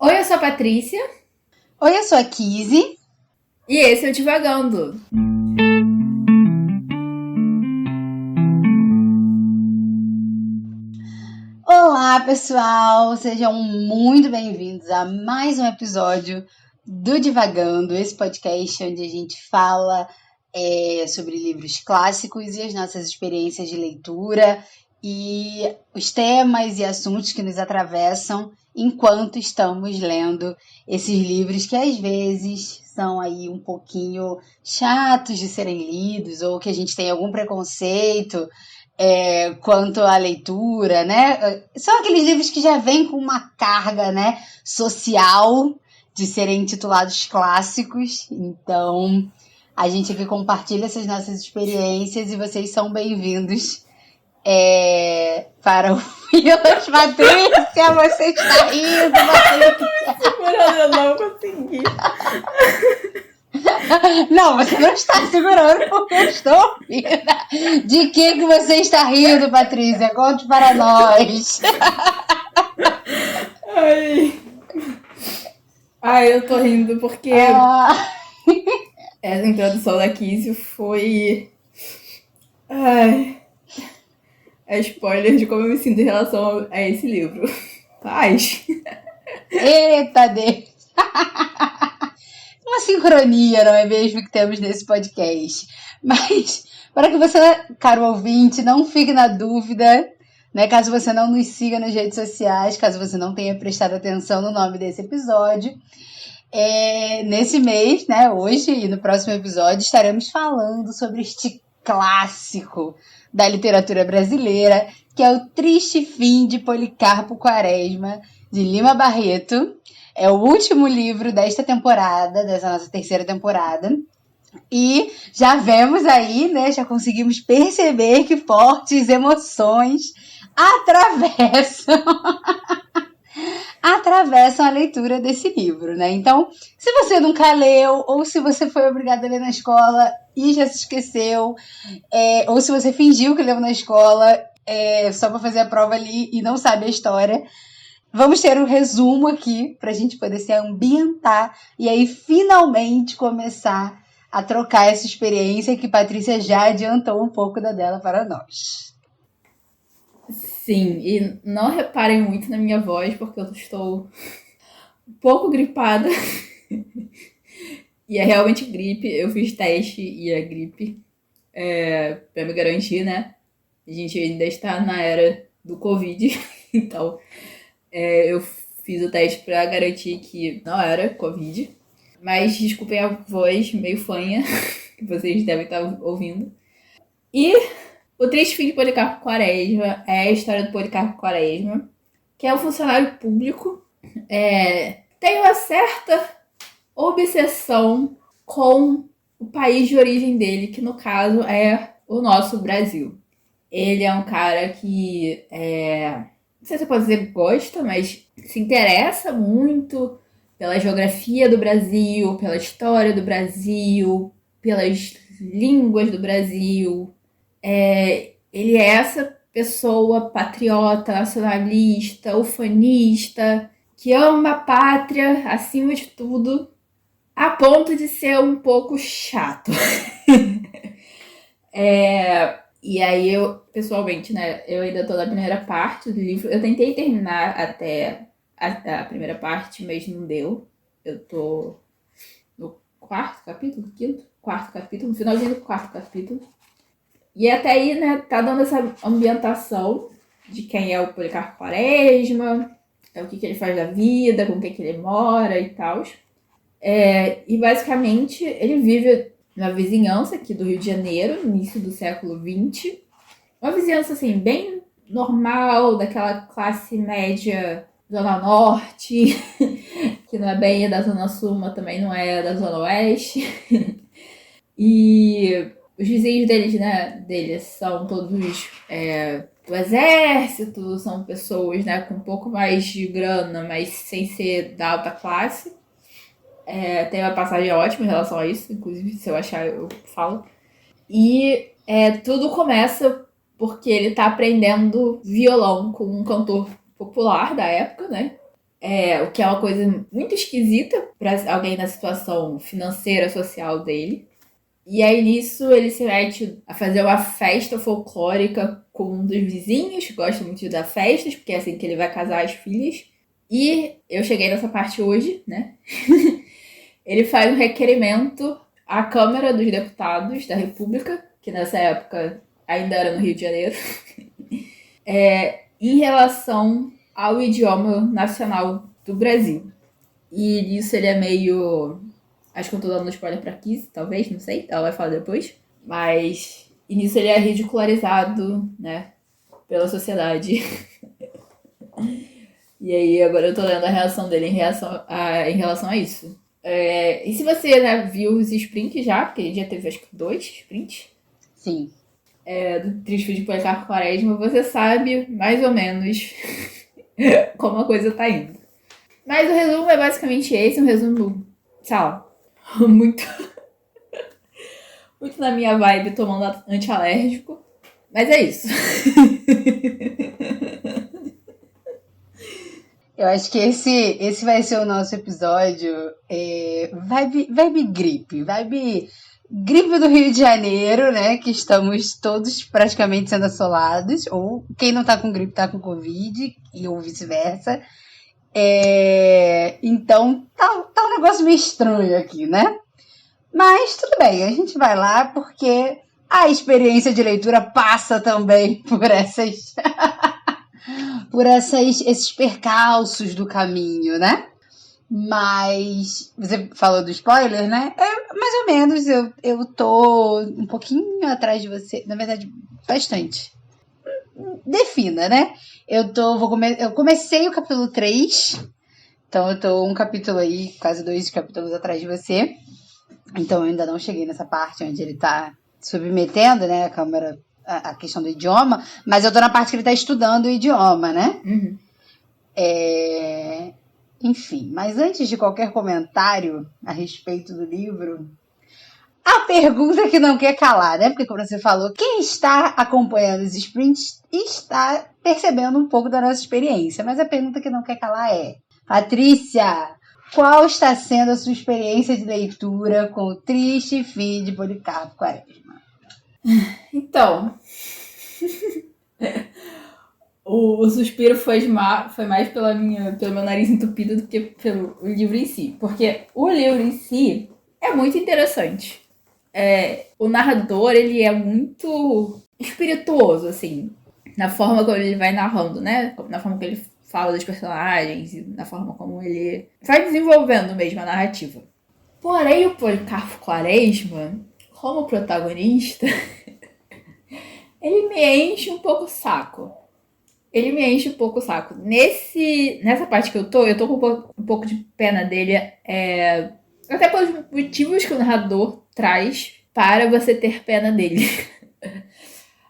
Oi, eu sou a Patrícia Oi, eu sou a Kizzy. e esse é o Divagando. Olá, pessoal! Sejam muito bem-vindos a mais um episódio do Divagando, esse podcast onde a gente fala sobre livros clássicos e as nossas experiências de leitura e os temas e assuntos que nos atravessam enquanto estamos lendo esses livros que às vezes são aí um pouquinho chatos de serem lidos ou que a gente tem algum preconceito quanto à leitura, né? São aqueles livros que já vêm com uma carga, né, social de serem intitulados clássicos. Então, a gente aqui compartilha essas nossas experiências e vocês são bem-vindos para o Filas. Patrícia, você está rindo, Patrícia. Segurando, eu não consegui. Não, você não está segurando porque eu estou rindo. De que você está rindo, Patrícia? Conte para nós. Ai, eu tô rindo porque essa introdução da Kizzy foi... É spoiler de como eu me sinto em relação a esse livro. Paz. Eita, Deus. Uma sincronia, não é mesmo, que temos nesse podcast. Mas, para que você, caro ouvinte, não fique na dúvida, né, caso você não nos siga nas redes sociais, caso você não tenha prestado atenção no nome desse episódio, nesse mês, né, hoje e no próximo episódio, estaremos falando sobre este clássico da literatura brasileira, que é O Triste Fim de Policarpo Quaresma, de Lima Barreto. É o último livro desta temporada, dessa nossa terceira temporada. E já vemos aí, né? Já conseguimos perceber que fortes emoções atravessam a leitura desse livro, né? Então, se você nunca leu, ou se você foi obrigado a ler na escola e já se esqueceu, ou se você fingiu que leu na escola só para fazer a prova ali e não sabe a história, vamos ter um resumo aqui para a gente poder se ambientar e aí finalmente começar a trocar essa experiência que Patrícia já adiantou um pouco da dela para nós. Sim, e não reparem muito na minha voz porque eu estou um pouco gripada. E é realmente gripe. Eu fiz teste e é gripe. Pra me garantir, né? A gente ainda está na era do Covid. Então, eu fiz o teste pra garantir que não era Covid. Mas desculpem a voz meio fanha que vocês devem estar ouvindo. E o Triste Fim de Policarpo Quaresma é a história do Policarpo Quaresma, que é um funcionário público. Tem uma certa obsessão com o país de origem dele, que no caso é o nosso Brasil. Ele é um cara que, não sei se eu posso dizer gosta, mas se interessa muito pela geografia do Brasil, pela história do Brasil, pelas línguas do Brasil. Ele é essa pessoa patriota, nacionalista, ufanista, que ama a pátria acima de tudo, a ponto de ser um pouco chato. E aí eu, pessoalmente, né, eu ainda tô na primeira parte do livro. Eu tentei terminar até a primeira parte, mas não deu. Eu tô no quarto capítulo, quarto capítulo, no finalzinho do quarto capítulo. E até aí, né, tá dando essa ambientação de quem é o Policarpo Quaresma, o que ele faz da vida, com quem que ele mora e tal. E basicamente ele vive na vizinhança aqui do Rio de Janeiro, no início do século XX. Uma vizinhança assim, bem normal, daquela classe média Zona Norte, que não é bem da Zona Sul, mas também não é da Zona Oeste. E os vizinhos deles são todos do exército, são pessoas, né, com um pouco mais de grana, mas sem ser da alta classe. Tem uma passagem ótima em relação a isso, inclusive se eu achar eu falo. E tudo começa porque ele tá aprendendo violão com um cantor popular da época, né? o que é uma coisa muito esquisita para alguém na situação financeira, social dele. E aí nisso ele se mete a fazer uma festa folclórica com um dos vizinhos, que gosta muito de dar festas, porque é assim que ele vai casar as filhas. E eu cheguei nessa parte hoje, né? Ele faz um requerimento à Câmara dos Deputados da República, que nessa época ainda era no Rio de Janeiro, em relação ao idioma nacional do Brasil. E nisso ele é meio... Acho que eu tô dando spoiler pra Kiss, talvez, não sei. Ela vai falar depois. Mas... E nisso ele é ridicularizado, né? Pela sociedade. E aí agora eu tô lendo a reação dele em relação a isso. E se você, né, viu os sprints já, porque ele já teve acho que 2 sprints. Sim. Do Triste de Policarpo Quaresma, você sabe mais ou menos como a coisa tá indo. Mas o resumo é basicamente esse, um resumo, sei lá, muito, muito na minha vibe, tomando antialérgico. Mas é isso. Eu acho que esse vai ser o nosso episódio. Vibe gripe. Vibe gripe do Rio de Janeiro, né? Que estamos todos praticamente sendo assolados. Ou quem não tá com gripe tá com Covid, ou vice-versa. Então tá um negócio meio estranho aqui, né? Mas tudo bem, a gente vai lá porque a experiência de leitura passa também por esses percalços do caminho, né? Mas você falou do spoiler, né? Mais ou menos, eu tô um pouquinho atrás de você, na verdade, bastante. Defina, né? Eu comecei o capítulo 3, então eu tô um capítulo aí, quase 2 capítulos atrás de você. Então eu ainda não cheguei nessa parte onde ele tá submetendo, né, a Câmara, a questão do idioma, mas eu tô na parte que ele tá estudando o idioma, né? Uhum. Enfim, mas antes de qualquer comentário a respeito do livro, a pergunta que não quer calar, né? Porque como você falou, quem está acompanhando os sprints está percebendo um pouco da nossa experiência, mas a pergunta que não quer calar é: Patrícia, qual está sendo a sua experiência de leitura com o Triste Fim de Policarpo Quaresma? Então, o suspiro foi mais pelo meu nariz entupido do que pelo livro em si. Porque o livro em si é muito interessante. O narrador, ele é muito espirituoso, assim, na forma como ele vai narrando, né? Na forma que ele fala dos personagens e na forma como ele vai desenvolvendo mesmo a narrativa. Porém, o Policarpo Quaresma, como protagonista, ele me enche um pouco o saco. Nessa parte que eu tô com um pouco de pena dele, até pelos motivos que o narrador traz para você ter pena dele.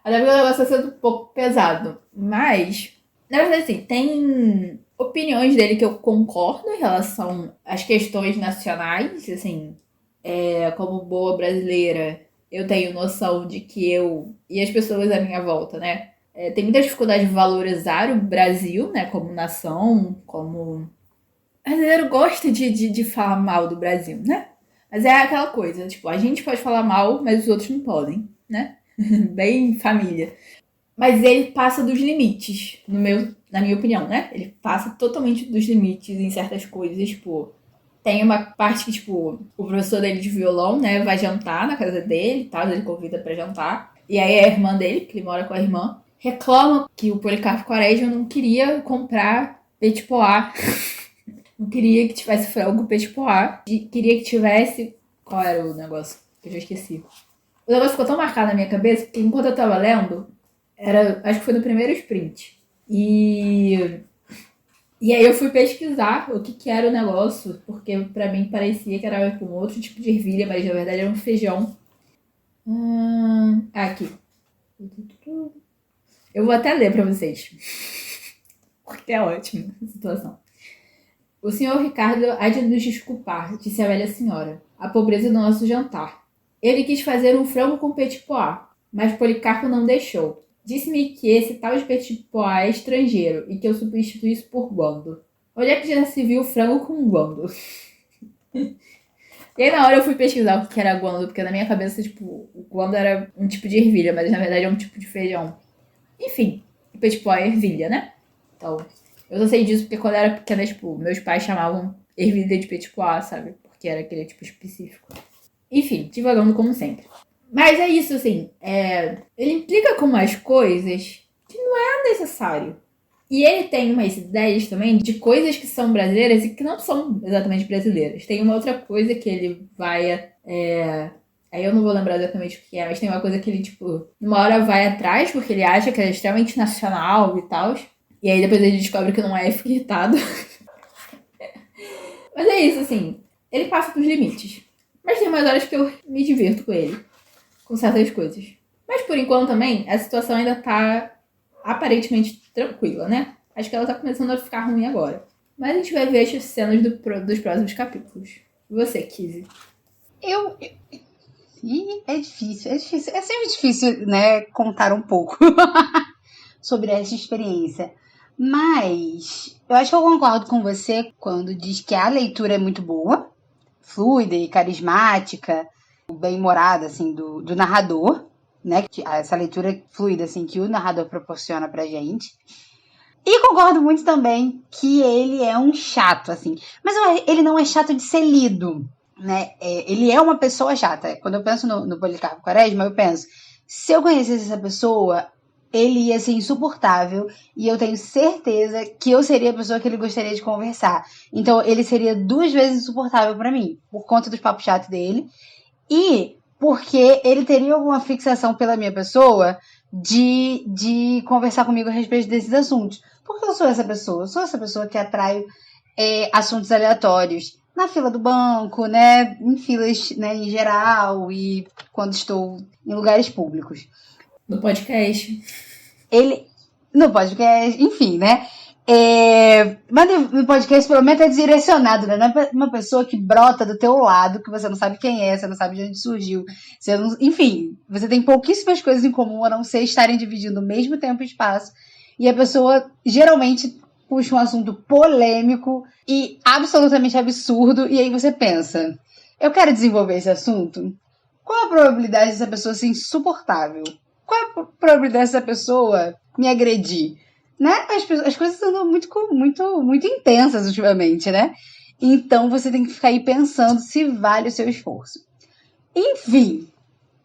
Até porque o negócio está sendo um pouco pesado. Mas, na verdade, assim, tem opiniões dele que eu concordo em relação às questões nacionais. Assim, como boa brasileira, eu tenho noção de que eu e as pessoas à minha volta, né? Tem muita dificuldade de valorizar o Brasil, né? Como nação, como... O brasileiro gosta de falar mal do Brasil, né? Mas é aquela coisa, tipo, a gente pode falar mal, mas os outros não podem, né? Bem família. Mas ele passa dos limites, na minha opinião, né? Ele passa totalmente dos limites em certas coisas, tipo... Tem uma parte que, tipo, o professor dele de violão, né, vai jantar na casa dele e tal, ele convida pra jantar. E aí a irmã dele, que ele mora com a irmã, reclama que o Policarpo Quaresma não queria comprar petit pois. Não queria que tivesse frango petit pois. Queria que tivesse... Qual era o negócio? Eu já esqueci. O negócio ficou tão marcado na minha cabeça que enquanto eu tava lendo, acho que foi no primeiro sprint. E aí eu fui pesquisar o que era o negócio, porque pra mim parecia que era um outro tipo de ervilha, mas na verdade era um feijão. Aqui. Eu vou até ler pra vocês. Porque é ótimo a situação. O senhor Ricardo há de nos desculpar, disse a velha senhora, a pobreza do nosso jantar. Ele quis fazer um frango com petit pois, mas Policarpo não deixou. Disse-me que esse tal de petit pois é estrangeiro e que eu substituísse por bando. Onde é que já se viu frango com guando? E aí na hora eu fui pesquisar o que era guando, porque na minha cabeça, tipo, o guando era um tipo de ervilha, mas na verdade é um tipo de feijão. Enfim, tipo, a ervilha, né? Então, eu só sei disso porque quando eu era pequena, tipo, meus pais chamavam ervilha de petit pois, sabe? Porque era aquele tipo específico. Enfim, divagando como sempre. Mas é isso, assim, ele implica com umas coisas que não é necessário. E ele tem umas ideias também de coisas que são brasileiras e que não são exatamente brasileiras. Tem uma outra coisa que ele vai. Aí eu não vou lembrar exatamente o que é, mas tem uma coisa que ele, tipo, numa hora vai atrás, porque ele acha que é extremamente nacional e tal. E aí depois ele descobre que não é, e fica irritado. Mas é isso, assim. Ele passa dos limites. Mas tem umas horas que eu me divirto com ele. Com certas coisas. Mas por enquanto também, a situação ainda tá aparentemente tranquila, né? Acho que ela tá começando a ficar ruim agora. Mas a gente vai ver as cenas dos próximos capítulos. E você, Kizzy? É difícil. É sempre difícil, né, contar um pouco sobre essa experiência. Mas eu acho que eu concordo com você quando diz que a leitura é muito boa, fluida e carismática, bem-humorada, assim, do narrador, né? Essa leitura fluida, assim, que o narrador proporciona pra gente. E concordo muito também que ele é um chato, assim. Mas ele não é chato de ser lido, né? Ele é uma pessoa chata. Quando eu penso no Policarpo Quaresma, eu penso, se eu conhecesse essa pessoa, ele ia ser insuportável e eu tenho certeza que eu seria a pessoa que ele gostaria de conversar. Então, ele seria 2 vezes insuportável pra mim, por conta dos papos chatos dele e porque ele teria alguma fixação pela minha pessoa de conversar comigo a respeito desses assuntos. Porque eu sou essa pessoa. Eu sou essa pessoa que atrai assuntos aleatórios na fila do banco, né? Em filas, né, em geral e quando estou em lugares públicos. No podcast. Ele, no podcast, enfim, né? Mas no podcast, pelo menos, é direcionado, né? Não é uma pessoa que brota do teu lado, que você não sabe quem é, você não sabe de onde surgiu. Você não, enfim, você tem pouquíssimas coisas em comum, a não ser estarem dividindo o mesmo tempo e espaço. E a pessoa, geralmente, puxa um assunto polêmico e absolutamente absurdo, e aí você pensa, eu quero desenvolver esse assunto? Qual a probabilidade dessa pessoa ser insuportável? Qual a probabilidade dessa pessoa me agredir? Né? As coisas andam muito intensas ultimamente, né? Então você tem que ficar aí pensando se vale o seu esforço. Enfim,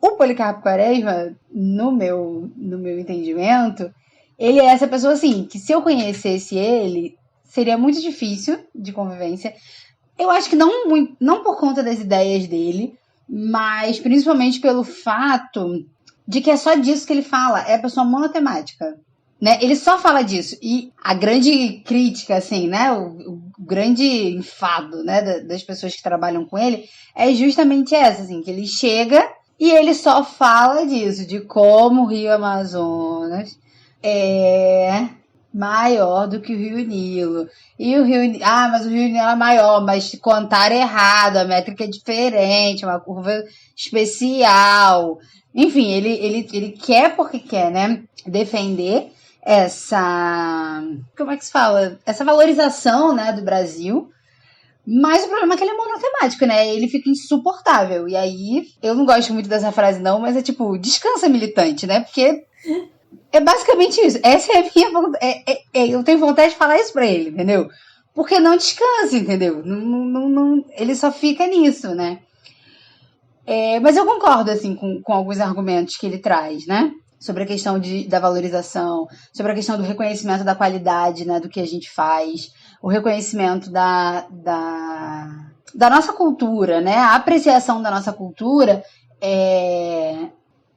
o Policarpo Quaresma, no meu entendimento, ele é essa pessoa assim, que se eu conhecesse ele, seria muito difícil de convivência. Eu acho que não por conta das ideias dele, mas principalmente pelo fato de que é só disso que ele fala, é a pessoa monotemática. Né? Ele só fala disso. E a grande crítica, assim, né? O grande enfado, né, das pessoas que trabalham com ele é justamente essa, assim, que ele chega e ele só fala disso, de como o Rio Amazonas é maior do que o Rio Nilo. E o Rio... mas o Rio Nilo é maior, mas contaram errado, a métrica é diferente, uma curva especial. Enfim, ele quer porque quer, né? Defender essa... Como é que se fala? Essa valorização, né, do Brasil. Mas o problema é que ele é monotemático, né? Ele fica insuportável. E aí, eu não gosto muito dessa frase, não, mas é tipo, descansa, militante, né? Porque é basicamente isso. Essa é a minha vontade. Eu tenho vontade de falar isso pra ele, entendeu? Porque não descansa, entendeu? Ele só fica nisso, né? Mas eu concordo, assim, com alguns argumentos que ele traz, né? Sobre a questão da valorização, sobre a questão do reconhecimento da qualidade, né, do que a gente faz, o reconhecimento da nossa cultura, né? A apreciação da nossa cultura,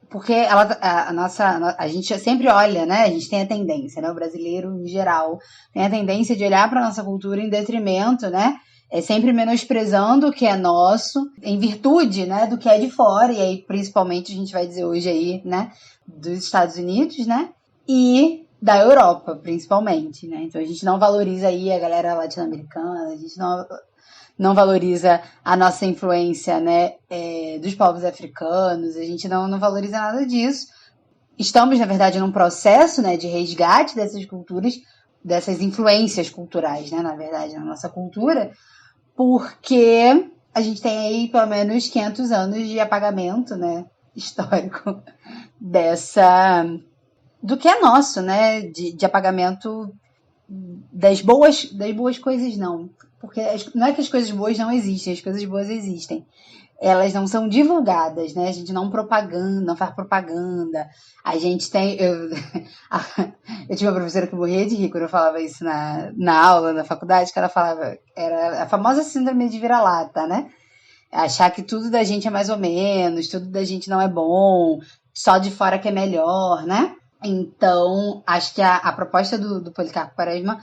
porque a gente sempre olha, né? A gente tem a tendência, né? O brasileiro, em geral, tem a tendência de olhar para a nossa cultura em detrimento, né? Sempre menosprezando o que é nosso, em virtude, né, do que é de fora, e aí principalmente a gente vai dizer hoje aí, né, dos Estados Unidos, né, e da Europa, principalmente, né, então a gente não valoriza aí a galera latino-americana, a gente não valoriza a nossa influência, né, dos povos africanos, a gente não valoriza nada disso. Estamos, na verdade, num processo, né, de resgate dessas culturas, dessas influências culturais, né, na verdade, na nossa cultura, porque a gente tem aí pelo menos 500 anos de apagamento, né, histórico do que é nosso, né, de apagamento das boas coisas, não. Porque não é que as coisas boas não existem, as coisas boas existem. Elas não são divulgadas, né? A gente não faz propaganda. A gente tem... Eu tinha uma professora que morria de rir quando eu falava isso na aula, na faculdade, que ela falava... Era a famosa síndrome de vira-lata, né? Achar que tudo da gente é mais ou menos, tudo da gente não é bom, só de fora que é melhor, né? Então, acho que a proposta do Policarpo Quaresma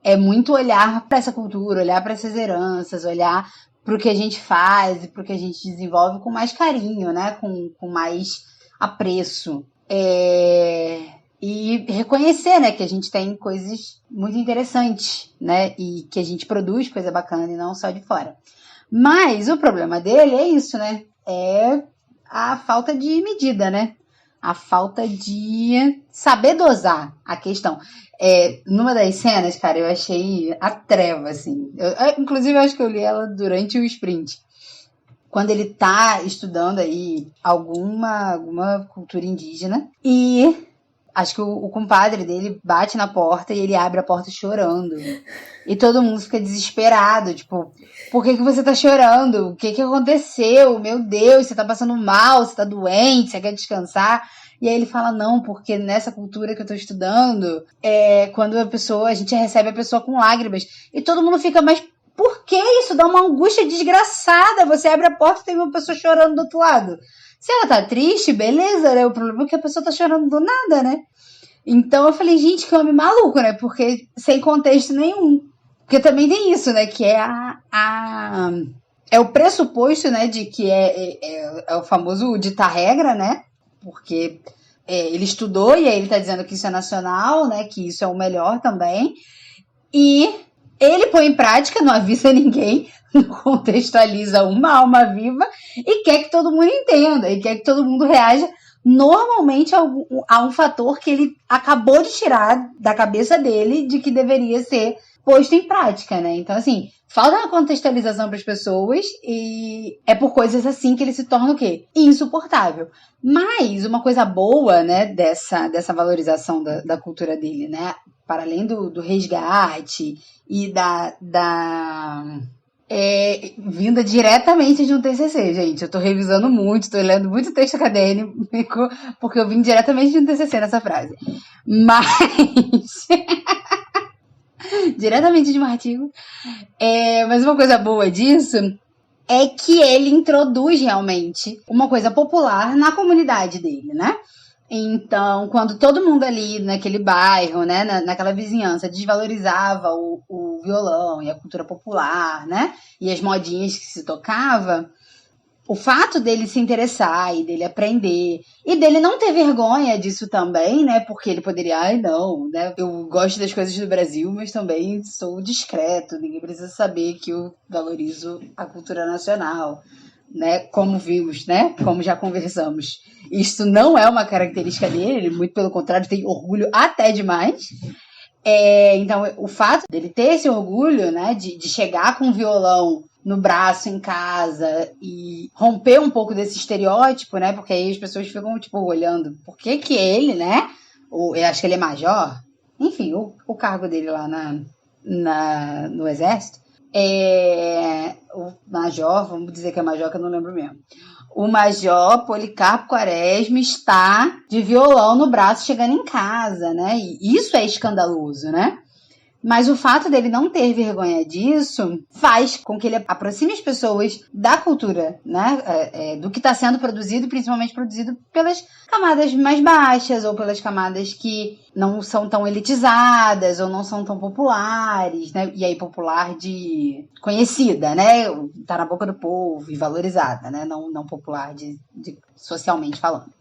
é muito olhar para essa cultura, olhar para essas heranças, olhar para o que a gente faz e para o que a gente desenvolve com mais carinho, né? Com mais apreço. E reconhecer, né, que a gente tem coisas muito interessantes, né? E que a gente produz coisa bacana e não só de fora. Mas o problema dele é isso, né? É a falta de medida, né? A falta de saber dosar a questão. Numa das cenas, cara, eu achei a treva, assim. Inclusive, eu acho que eu li ela durante o sprint. Quando ele tá estudando aí alguma cultura indígena. E acho que o compadre dele bate na porta e ele abre a porta chorando. E todo mundo fica desesperado, tipo, por que você tá chorando? O que aconteceu? Meu Deus, você tá passando mal, você tá doente, você quer descansar? E aí ele fala, não, porque nessa cultura que eu tô estudando, quando a gente recebe a pessoa com lágrimas. E todo mundo fica, mas por que isso? Dá uma angústia desgraçada. Você abre a porta e tem uma pessoa chorando do outro lado. Se ela tá triste, beleza, né? O problema é que a pessoa tá chorando do nada, né? Então eu falei, gente, que homem maluco, né? Porque sem contexto nenhum. Porque também tem isso, né? Que é é o pressuposto, né? De que é o famoso ditar regra, né? Porque ele estudou e aí ele tá dizendo que isso é nacional, né? Que isso é o melhor também. E ele põe em prática, não avisa ninguém, não contextualiza uma alma viva e quer que todo mundo entenda, e quer que todo mundo reaja normalmente a um fator que ele acabou de tirar da cabeça dele de que deveria ser posto em prática, né? Então, assim, falta uma contextualização para as pessoas e é por coisas assim que ele se torna o quê? Insuportável. Mas uma coisa boa, né, dessa valorização da cultura dele, né? Para além do resgate e vinda diretamente de um TCC, gente. Eu tô revisando muito, tô lendo muito texto acadêmico, porque eu vim diretamente de um TCC nessa frase. Mas... diretamente de um artigo. Mas uma coisa boa disso é que ele introduz realmente uma coisa popular na comunidade dele, né? Então, quando todo mundo ali naquele bairro, né, naquela vizinhança, desvalorizava o violão e a cultura popular, né, e as modinhas que se tocava, o fato dele se interessar e dele aprender e dele não ter vergonha disso também, né, porque ele poderia, não, né, eu gosto das coisas do Brasil, mas também sou discreto, ninguém precisa saber que eu valorizo a cultura nacional. Né, como vimos, né, como já conversamos, isso não é uma característica dele, ele, muito pelo contrário, tem orgulho até demais. Então, o fato dele ter esse orgulho, né, de chegar com um violão no braço em casa e romper um pouco desse estereótipo, né, porque aí as pessoas ficam, tipo, olhando, por que ele, né, eu acho que ele é major, enfim, o cargo dele lá no exército, o major, vamos dizer que é major, que eu não lembro mesmo. O major Policarpo Quaresma está de violão no braço chegando em casa, né? E isso é escandaloso, né? Mas o fato dele não ter vergonha disso faz com que ele aproxime as pessoas da cultura, né? Do que está sendo produzido, principalmente produzido pelas camadas mais baixas ou pelas camadas que não são tão elitizadas ou não são tão populares, né? E aí popular de conhecida, né? Tá na boca do povo e valorizada, né? Não popular de socialmente falando,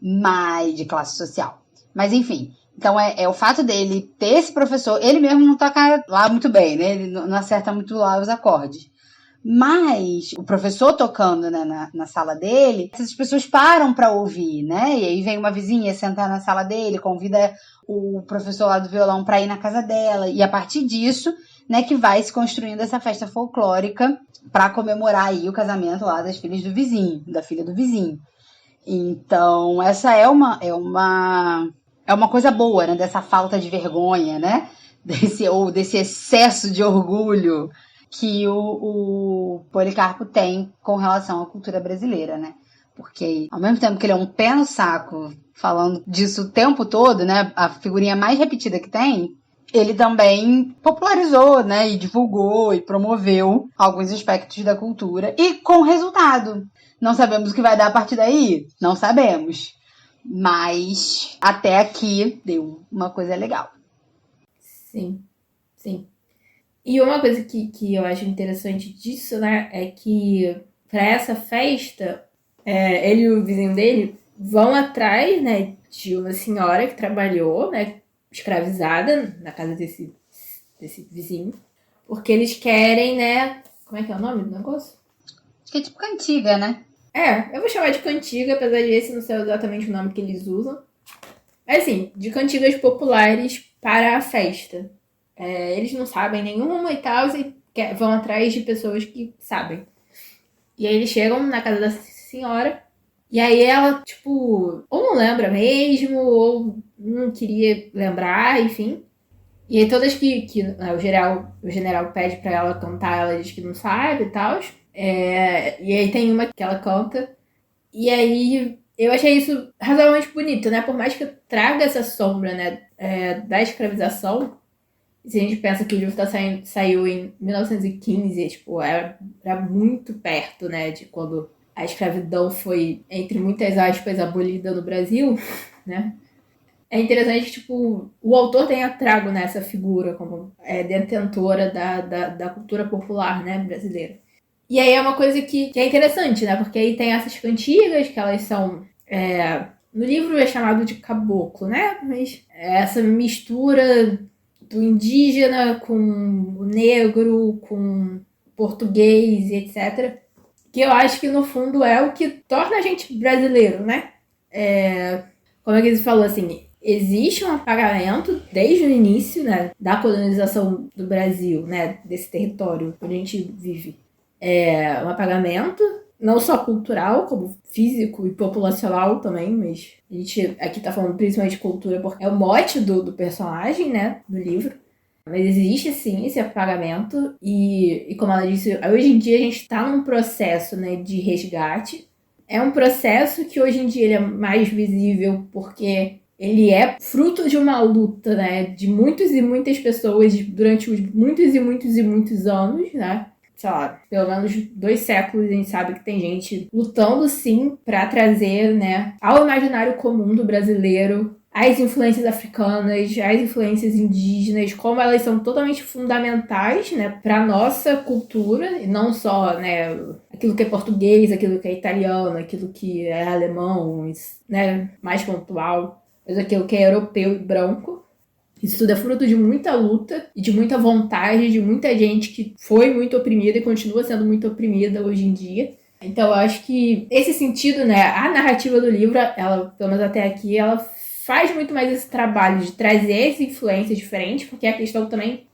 mas de classe social. Mas enfim... Então, o fato dele ter esse professor, ele mesmo não toca lá muito bem, né? Ele não acerta muito lá os acordes. Mas o professor tocando, né, na sala dele, essas pessoas param para ouvir, né? E aí vem uma vizinha sentar na sala dele, convida o professor lá do violão para ir na casa dela. E a partir disso, né, que vai se construindo essa festa folclórica para comemorar aí o casamento lá das filhas do vizinho, da filha do vizinho. Então, essa é uma coisa boa, né? Dessa falta de vergonha, né? Desse excesso de orgulho que o Policarpo tem com relação à cultura brasileira, né? Porque, ao mesmo tempo que ele é um pé no saco falando disso o tempo todo, né? A figurinha mais repetida que tem, ele também popularizou, né? E divulgou e promoveu alguns aspectos da cultura e com resultado. Não sabemos o que vai dar a partir daí? Não sabemos. Mas até aqui deu uma coisa legal. Sim, sim. E uma coisa que eu acho interessante disso, né, é que para essa festa, ele e o vizinho dele vão atrás, né, de uma senhora que trabalhou, né, escravizada na casa desse vizinho, porque eles querem, né, como é que é o nome do negócio? Acho que é tipo cantiga, né? Eu vou chamar de cantiga, apesar de esse não ser exatamente o nome que eles usam. Mas assim, de cantigas populares para a festa. Eles não sabem nenhuma e tal, e vão atrás de pessoas que sabem. E aí eles chegam na casa da senhora, e aí ela, tipo, ou não lembra mesmo, ou não queria lembrar, enfim. E aí todas que o general pede pra ela cantar, ela diz que não sabe e tal. E aí tem uma que ela canta, e aí eu achei isso razoavelmente bonito, né? Por mais que traga essa sombra, né, da escravização. Se a gente pensa que o livro saiu em 1915, tipo, era muito perto, né, de quando a escravidão foi, entre muitas aspas, abolida no Brasil, né? É interessante que, tipo, o autor tenha trago nessa figura como detentora da cultura popular, né, brasileira. E aí é uma coisa que é interessante, né? Porque aí tem essas cantigas que elas são... no livro é chamado de caboclo, né? Mas essa mistura do indígena com o negro, com o português e etc. Que eu acho que no fundo é o que torna a gente brasileiro, né? Como é que ele falou assim, existe um apagamento desde o início, né, da colonização do Brasil, né, desse território onde a gente vive. Um apagamento não só cultural, como físico e populacional também, mas a gente aqui tá falando principalmente de cultura porque é o mote do personagem, né, do livro. Mas existe sim esse apagamento e como ela disse, hoje em dia a gente está num processo, né, de resgate. É um processo que hoje em dia ele é mais visível porque ele é fruto de uma luta, né, de muitas e muitas pessoas durante os muitos e muitos e muitos anos, né? Sei lá, pelo menos 2 séculos a gente sabe que tem gente lutando sim para trazer, né, ao imaginário comum do brasileiro as influências africanas, as influências indígenas, como elas são totalmente fundamentais, né, para nossa cultura, e não só, né, aquilo que é português, aquilo que é italiano, aquilo que é alemão, né, mais pontual, mas aquilo que é europeu e branco. Isso tudo é fruto de muita luta e de muita vontade de muita gente que foi muito oprimida e continua sendo muito oprimida hoje em dia. Então eu acho que esse sentido, né, a narrativa do livro, ela, pelo menos até aqui, ela faz muito mais esse trabalho de trazer essa influência diferente, porque a questão também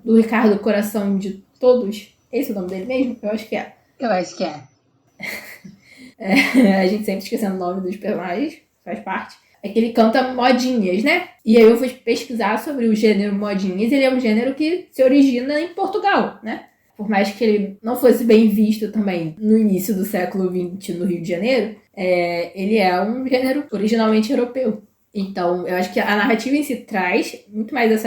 do Ricardo Coração de Todos, esse é o nome dele mesmo? Eu acho que é. Eu acho que é. A gente sempre esquecendo o nome dos personagens, faz parte. É que ele canta modinhas, né? E aí eu fui pesquisar sobre o gênero modinhas, ele é um gênero que se origina em Portugal, né? Por mais que ele não fosse bem visto também no início do século XX no Rio de Janeiro, ele é um gênero originalmente europeu. Então, eu acho que a narrativa em si traz muito mais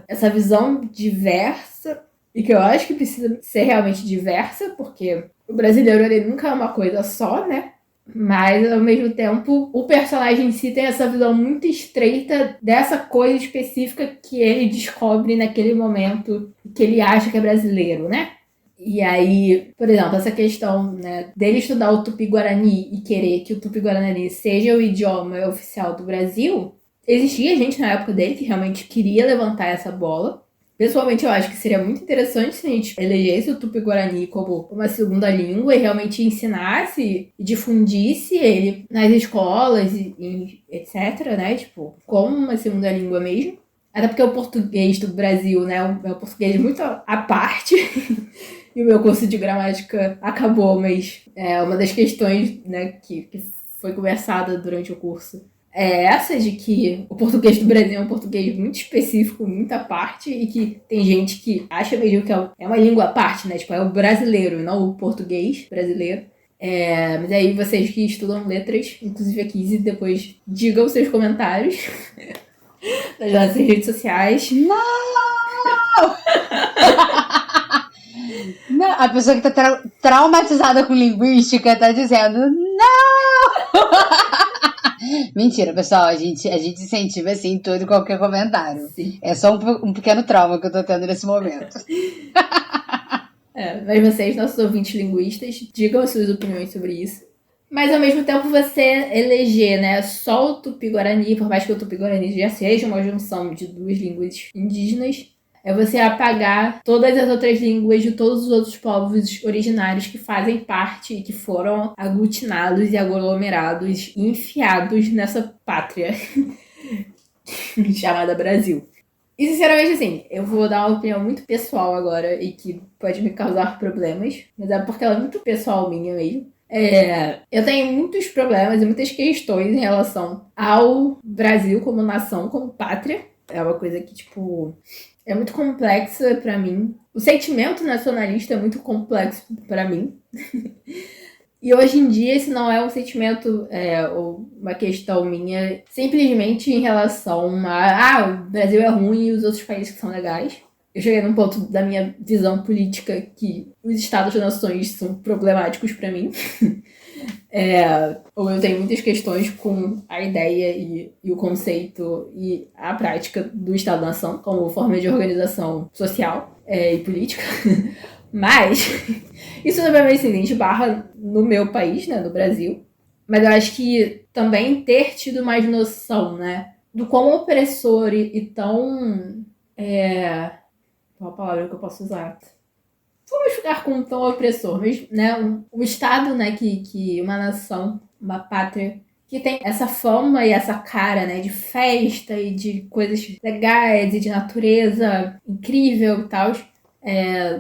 essa visão diversa, e que eu acho que precisa ser realmente diversa, porque o brasileiro ele nunca é uma coisa só, né? Mas, ao mesmo tempo, o personagem em si tem essa visão muito estreita dessa coisa específica que ele descobre naquele momento que ele acha que é brasileiro, né? E aí, por exemplo, essa questão, né, dele estudar o Tupi-Guarani e querer que o Tupi-Guarani seja o idioma oficial do Brasil, existia gente na época dele que realmente queria levantar essa bola. Pessoalmente, eu acho que seria muito interessante se a gente elegesse o Tupi-Guarani como uma segunda língua e realmente ensinasse e difundisse ele nas escolas e etc, né? Tipo, como uma segunda língua mesmo. Até porque o português do Brasil, né? O meu português é muito à parte. E o meu curso de gramática acabou, mas é uma das questões, né, que foi conversada durante o curso é essa de que o português do Brasil é um português muito específico, muita parte, e que tem gente que acha mesmo que é uma língua à parte, né? Tipo, é o brasileiro, não o português brasileiro. Mas aí vocês que estudam letras, inclusive a Kizzy, depois digam seus comentários nas nossas redes sociais. Não! Não, a pessoa que tá traumatizada com linguística tá dizendo não! Mentira, pessoal, a gente incentiva assim todo e qualquer comentário. Sim. É só um pequeno trauma que eu tô tendo nesse momento. Mas vocês, nossos ouvintes linguistas, digam as suas opiniões sobre isso. Mas ao mesmo tempo você eleger, né, só o Tupi-Guarani, por mais que o Tupi-Guarani já seja uma junção de duas línguas indígenas, é você apagar todas as outras línguas de todos os outros povos originários que fazem parte e que foram aglutinados e aglomerados e enfiados nessa pátria chamada Brasil. E sinceramente, assim, eu vou dar uma opinião muito pessoal agora e que pode me causar problemas, mas é porque ela é muito pessoal minha mesmo. Eu tenho muitos problemas e muitas questões em relação ao Brasil como nação, como pátria. É uma coisa que, tipo, é muito complexa pra mim. O sentimento nacionalista é muito complexo pra mim. E hoje em dia esse não é um sentimento ou uma questão minha simplesmente em relação a o Brasil é ruim e os outros países que são legais. Eu cheguei num ponto da minha visão política que os estados-nações são problemáticos pra mim. Ou eu tenho muitas questões com a ideia e o conceito e a prática do Estado-nação como forma de organização social e política. Mas isso obviamente a gente barra no meu país, né, no Brasil. Mas eu acho que também ter tido mais noção, né, do quão opressor e tão... qual a palavra que eu posso usar? Vamos ficar com tão opressor, mas, né, um Estado, né, que uma nação, uma pátria, que tem essa fama e essa cara, né, de festa e de coisas legais e de natureza incrível e tal,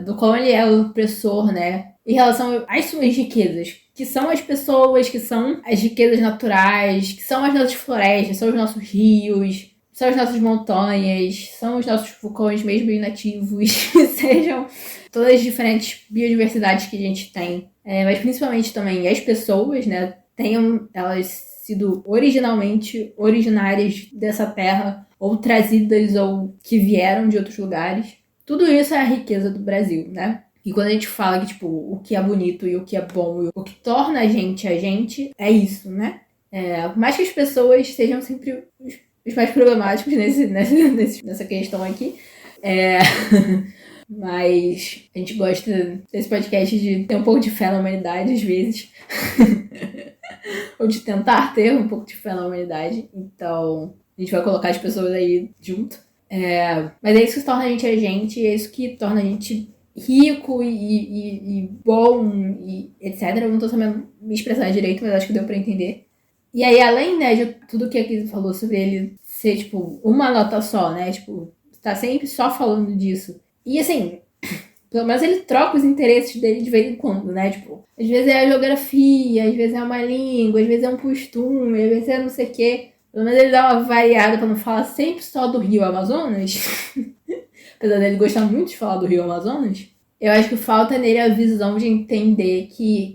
do qual ele é o opressor, né, em relação às suas riquezas, que são as pessoas, que são as riquezas naturais, que são as nossas florestas, são os nossos rios, são as nossas montanhas, são os nossos vulcões mesmo inativos, sejam todas as diferentes biodiversidades que a gente tem, mas principalmente também as pessoas, né, tenham elas sido originárias dessa terra, ou trazidas, ou que vieram de outros lugares. Tudo isso é a riqueza do Brasil, né? E quando a gente fala que, tipo, o que é bonito e o que é bom, e o que torna a gente, é isso, né? Por mais que as pessoas sejam sempre os mais problemáticos nessa questão aqui, mas a gente gosta desse podcast de ter um pouco de fé na humanidade, às vezes. Ou de tentar ter um pouco de fé na humanidade. Então, a gente vai colocar as pessoas aí junto. Mas é isso que torna a gente, é isso que torna a gente rico e bom, e etc. Eu não tô sabendo me expressar direito, mas acho que deu pra entender. E aí, além, né, de tudo que a Kizzy falou sobre ele ser, tipo, uma nota só, né? Tipo, tá sempre só falando disso. E, assim, pelo menos ele troca os interesses dele de vez em quando, né? Tipo, às vezes é a geografia, às vezes é uma língua, às vezes é um costume, às vezes é não sei o quê. Pelo menos ele dá uma variada pra não falar sempre só do Rio Amazonas. Apesar dele gostar muito de falar do Rio Amazonas. Eu acho que falta nele a visão de entender que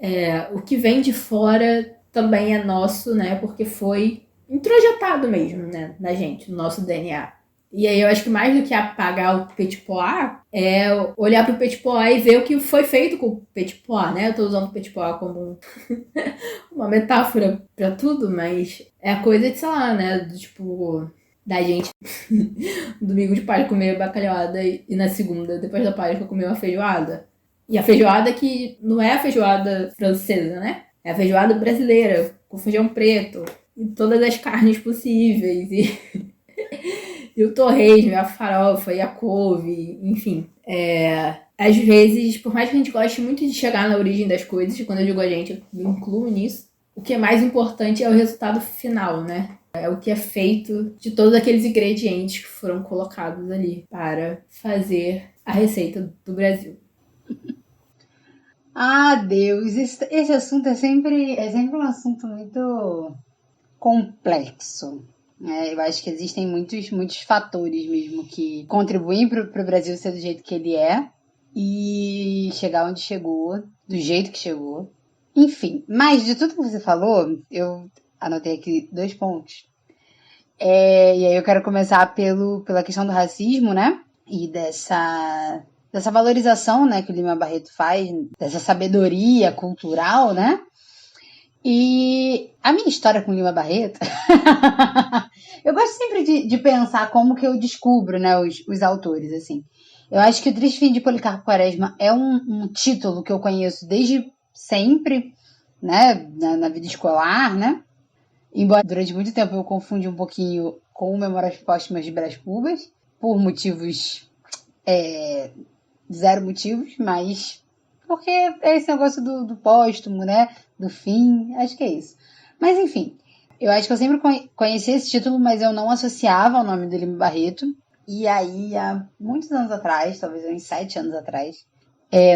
o que vem de fora também é nosso, né? Porque foi introjetado mesmo, né? Na gente, no nosso DNA. E aí eu acho que mais do que apagar o Petit Pois, é olhar pro Petit Pois e ver o que foi feito com o Petit Pois, né? Eu tô usando o Petit Pois como uma metáfora pra tudo, mas é a coisa de, sei lá, né? Tipo, da gente domingo de Páscoa comer bacalhoada e na segunda, depois da Páscoa, comer uma feijoada. E a feijoada que não é a feijoada francesa, né? É a feijoada brasileira, com feijão preto e todas as carnes possíveis e E o torresmo, e a farofa, e a couve, enfim. Às vezes, por mais que a gente goste muito de chegar na origem das coisas, e quando eu digo a gente, eu me incluo nisso, o que é mais importante é o resultado final, né? É o que é feito de todos aqueles ingredientes que foram colocados ali para fazer a receita do Brasil. Ah, Deus, esse assunto é sempre um assunto muito complexo. Eu acho que existem muitos fatores mesmo que contribuem para o Brasil ser do jeito que ele é e chegar onde chegou, do jeito que chegou. Enfim, mas de tudo que você falou, eu anotei aqui 2 pontos. E aí eu quero começar pela questão do racismo, né? E dessa valorização, né, que o Lima Barreto faz, dessa sabedoria cultural, né? E a minha história com o Lima Barreto, eu gosto sempre de pensar como que eu descubro, né, os autores, assim. Eu acho que o Triste Fim de Policarpo Quaresma é um título que eu conheço desde sempre, né, na vida escolar, né? Embora durante muito tempo eu confundi um pouquinho com Memórias Póstumas de Brás Cubas, por motivos, zero motivos, mas porque é esse negócio do póstumo, né? Do fim, acho que é isso. Mas enfim, eu acho que eu sempre conheci esse título, mas eu não associava ao nome do Lima Barreto. E aí, há muitos anos atrás, talvez uns 7 anos atrás,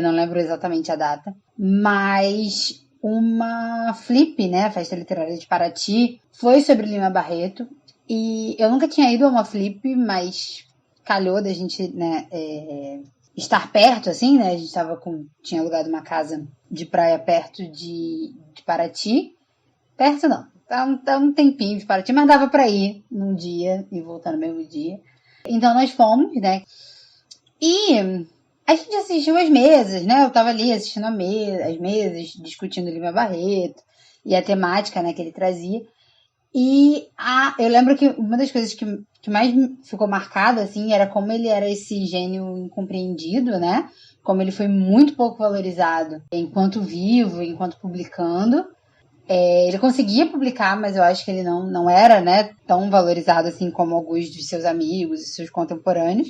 não lembro exatamente a data, mas uma flip, né, a Festa Literária de Paraty, foi sobre Lima Barreto. E eu nunca tinha ido a uma flip, mas calhou da gente, né, estar perto, assim, né? A gente tinha alugado uma casa de praia perto de Paraty. Perto não, tá um tempinho de Paraty, mas dava para ir num dia e voltar no mesmo dia. Então nós fomos, né? E a gente assistiu as mesas, né? Eu tava ali assistindo as mesas, discutindo Lima Barreto e a temática, né, que ele trazia. E eu lembro que uma das coisas que mais ficou marcada, assim, era como ele era esse gênio incompreendido, né? Como ele foi muito pouco valorizado enquanto vivo, enquanto publicando. Ele conseguia publicar, mas eu acho que ele não era, né, tão valorizado assim como alguns de seus amigos e seus contemporâneos.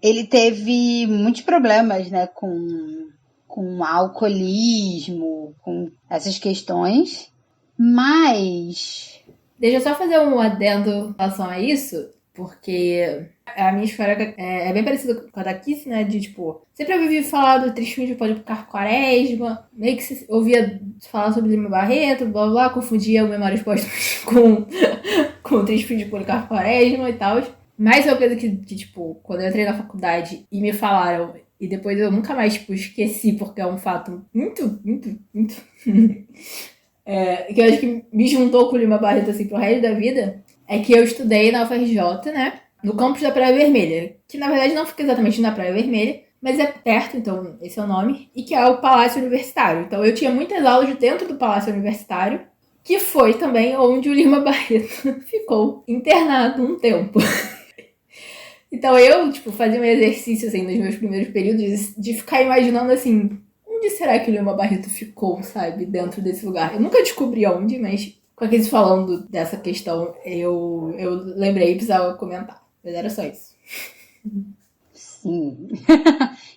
Ele teve muitos problemas, né, com alcoolismo, com essas questões, mas Deixa eu só fazer um adendo em relação a isso, porque a minha história é bem parecida com a da Kiss, né? De tipo, sempre eu ouvi falar do Triste Fim de Policarpo Quaresma, meio que se ouvia falar sobre Lima Barreto, blá blá, blá, confundia o Memórias Póstumas com o Triste Fim de Policarpo Quaresma e tal. Mas é uma coisa que, tipo, quando eu entrei na faculdade e me falaram, e depois eu nunca mais, tipo, esqueci, porque é um fato muito, muito, muito. Que eu acho que me juntou com o Lima Barreto, assim, pro resto da vida, é que eu estudei na UFRJ, né? No campus da Praia Vermelha, que na verdade não fica exatamente na Praia Vermelha, mas é perto, então esse é o nome, e que é o Palácio Universitário. Então eu tinha muitas aulas dentro do Palácio Universitário, que foi também onde o Lima Barreto ficou internado um tempo. Então eu, tipo, fazia um exercício, assim, nos meus primeiros períodos, de ficar imaginando, assim, onde será que o Lima Barreto ficou, sabe, dentro desse lugar? Eu nunca descobri onde, mas com aqueles falando dessa questão, eu lembrei e precisava comentar. Mas era só isso. sim,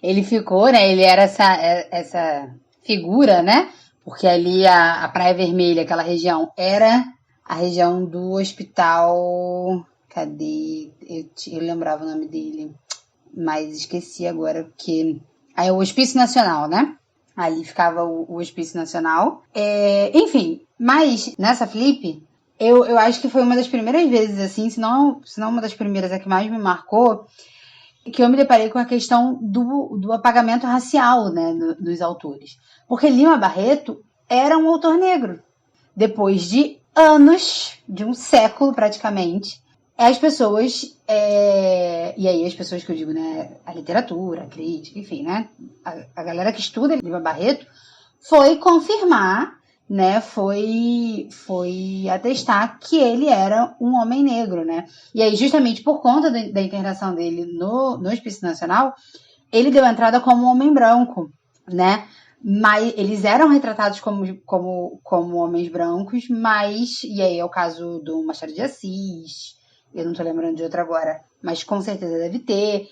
ele ficou, né? Ele era essa figura, né? Porque ali a Praia Vermelha, aquela região, era a região do hospital. Cadê? Eu lembrava o nome dele, mas esqueci agora, porque. Aí é o Hospício Nacional, né? Ali ficava o Hospício Nacional. Enfim, mas nessa flip, eu acho que foi uma das primeiras vezes, assim, se não uma das primeiras, a que mais me marcou, que eu me deparei com a questão do apagamento racial, né, dos autores. Porque Lima Barreto era um autor negro. Depois de anos, de um século praticamente, as pessoas, e aí as pessoas que eu digo, né, a literatura, a crítica, enfim, né, a galera que estuda Lima Barreto foi confirmar, né, foi atestar que ele era um homem negro, né, e aí justamente por conta da internação dele no Hospício Nacional, ele deu entrada como um homem branco, né, mas eles eram retratados como homens brancos, mas, e aí é o caso do Machado de Assis, eu não tô lembrando de outra agora, mas com certeza deve ter,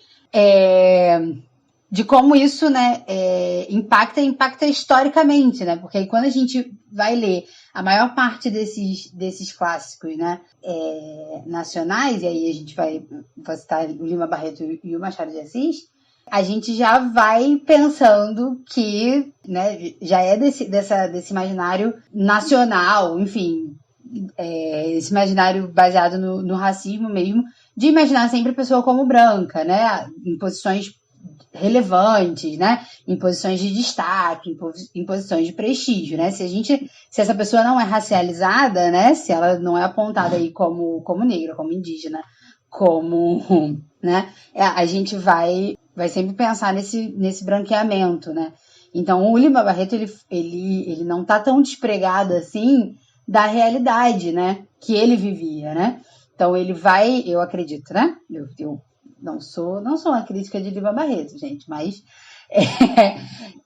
de como isso, né, impacta historicamente, né, porque aí quando a gente vai ler a maior parte desses clássicos, né, nacionais, e aí a gente vai citar o Lima Barreto e o Machado de Assis, a gente já vai pensando que, né, já é desse imaginário nacional, enfim, esse imaginário baseado no racismo mesmo, de imaginar sempre a pessoa como branca, né, em posições relevantes, né, em posições de destaque, em posições de prestígio, né, se essa pessoa não é racializada, né, se ela não é apontada aí como negra, como indígena, como, né, a gente vai sempre pensar nesse branqueamento, né. Então o Lima Barreto ele não tá tão despregado assim da realidade, né, que ele vivia, né. Então ele vai, eu acredito, né, eu não sou uma crítica de Lima Barreto, gente, mas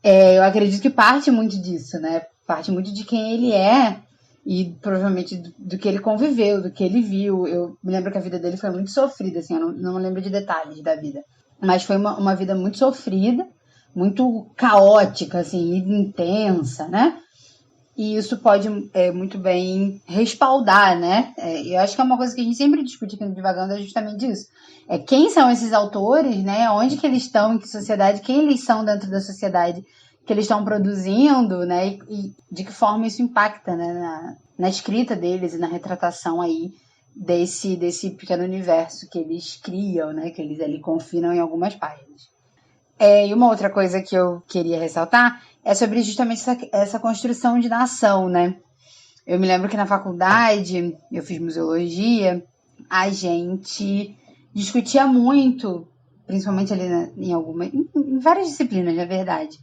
eu acredito que parte muito disso, né, parte muito de quem ele é e provavelmente do que ele conviveu, do que ele viu. Eu me lembro que a vida dele foi muito sofrida, assim, eu não lembro de detalhes da vida, mas foi uma vida muito sofrida, muito caótica, assim, intensa, né? E isso pode muito bem respaldar, né? Eu acho que é uma coisa que a gente sempre discute aqui no Divagando, é justamente isso. Quem são esses autores, né? Onde que eles estão, em que sociedade, quem eles são dentro da sociedade que eles estão produzindo, né? E de que forma isso impacta, né? Na escrita deles e na retratação aí desse pequeno universo que eles criam, né? Que eles ali confinam em algumas páginas. E uma outra coisa que eu queria ressaltar é sobre justamente essa construção de nação, né? Eu me lembro que na faculdade, eu fiz museologia, a gente discutia muito, principalmente ali em várias disciplinas, na verdade,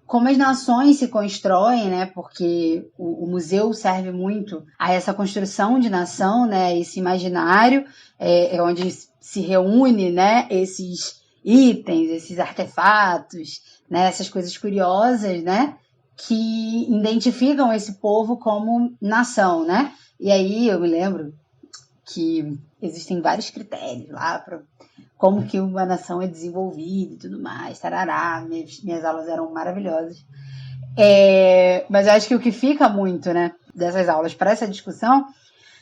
como as nações se constroem, né? Porque o museu serve muito a essa construção de nação, né? Esse imaginário, onde se reúne, né? Esses itens, esses artefatos, né? Essas coisas curiosas, né? Que identificam esse povo como nação, né? E aí eu me lembro que existem vários critérios lá para como que uma nação é desenvolvida e tudo mais, tarará, minhas aulas eram maravilhosas. Mas eu acho que o que fica muito, né, dessas aulas para essa discussão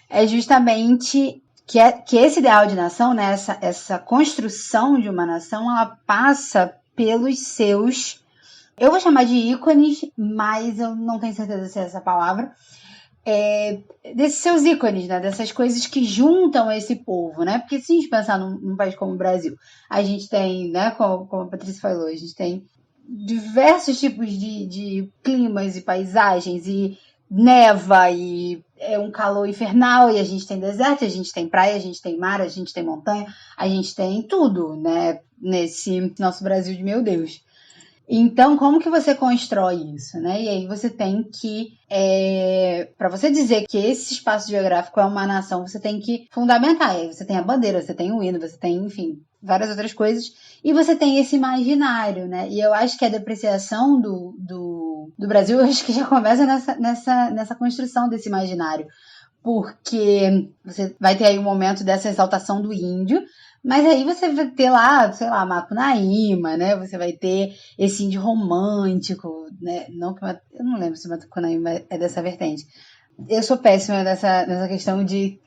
é justamente que esse ideal de nação, né, essa construção de uma nação, ela passa pelos seus, eu vou chamar de ícones, mas eu não tenho certeza se é essa palavra, desses seus ícones, né? Dessas coisas que juntam esse povo, né? Porque se a gente pensar num país como o Brasil, a gente tem, né, como a Patrícia falou, a gente tem diversos tipos de climas e paisagens, e neva, e é um calor infernal, e a gente tem deserto, a gente tem praia, a gente tem mar, a gente tem montanha, a gente tem tudo, né? Nesse nosso Brasil de meu Deus. Então, como que você constrói isso, né? E aí você tem que, para você dizer que esse espaço geográfico é uma nação, você tem que fundamentar. E aí você tem a bandeira, você tem o hino, você tem, enfim, várias outras coisas. E você tem esse imaginário, né? E eu acho que a depreciação do Brasil, eu acho que já começa nessa construção desse imaginário. Porque você vai ter aí um momento dessa exaltação do índio, mas aí você vai ter lá, sei lá, Macunaíma, né? Você vai ter esse índio romântico, né? Não que eu não lembro se Macunaíma é dessa vertente. Eu sou péssima nessa questão de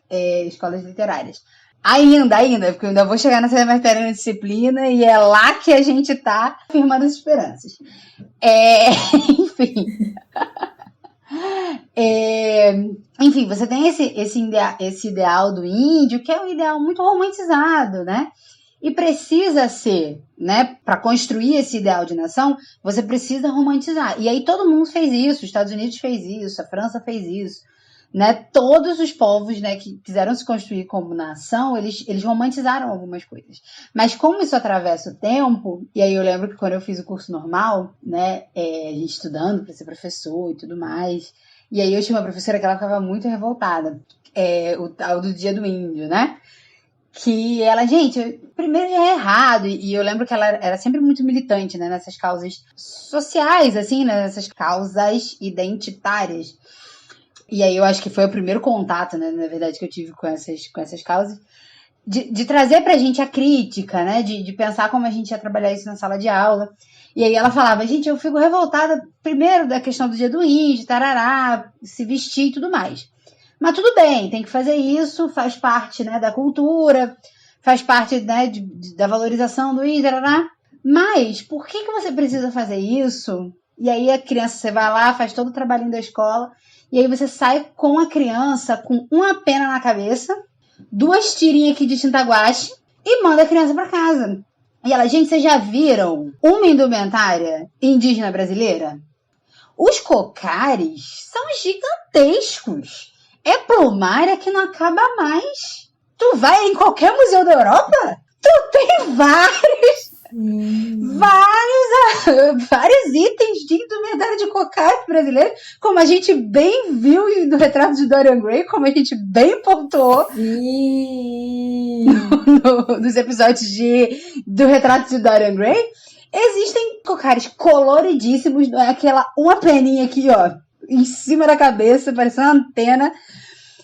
escolas literárias. Ainda, porque eu ainda vou chegar nessa matéria na disciplina e é lá que a gente tá firmando as esperanças. Enfim. Enfim, você tem esse ideal do índio, que é um ideal muito romantizado, né? E precisa ser, né? Para construir esse ideal de nação, você precisa romantizar. E aí todo mundo fez isso, os Estados Unidos fez isso, a França fez isso, né? Todos os povos, né, que quiseram se construir como nação, eles romantizaram algumas coisas. Mas como isso atravessa o tempo, e aí eu lembro que quando eu fiz o curso normal, né, a gente estudando para ser professor e tudo mais, e aí eu tinha uma professora que ela ficava muito revoltada, o tal do Dia do Índio, né? Que ela, gente, primeiro já é errado, e eu lembro que ela era sempre muito militante, né, nessas causas sociais, assim, né, nessas causas identitárias. E aí eu acho que foi o primeiro contato, né, na verdade, que eu tive com essas causas. de trazer pra gente a crítica, né? De pensar como a gente ia trabalhar isso na sala de aula. E aí ela falava, gente, eu fico revoltada primeiro da questão do dia do índio, tarará, se vestir e tudo mais. Mas tudo bem, tem que fazer isso, faz parte, né, da cultura, faz parte, né, da valorização do índio, tarará. Mas por que você precisa fazer isso? E aí a criança, você vai lá, faz todo o trabalhinho da escola, e aí você sai com a criança com uma pena na cabeça, 2 tirinhas aqui de tinta guache e manda a criança para casa. E ela, gente, vocês já viram uma indumentária indígena brasileira? Os cocares são gigantescos. É plumária que não acaba mais. Tu vai em qualquer museu da Europa, tu tem vários itens de indumentária de cocares brasileiro, como a gente bem viu no retrato de Dorian Gray, como a gente bem pontuou nos episódios do retrato de Dorian Gray. Existem cocares coloridíssimos, não é aquela uma peninha aqui, ó, em cima da cabeça, parecendo uma antena.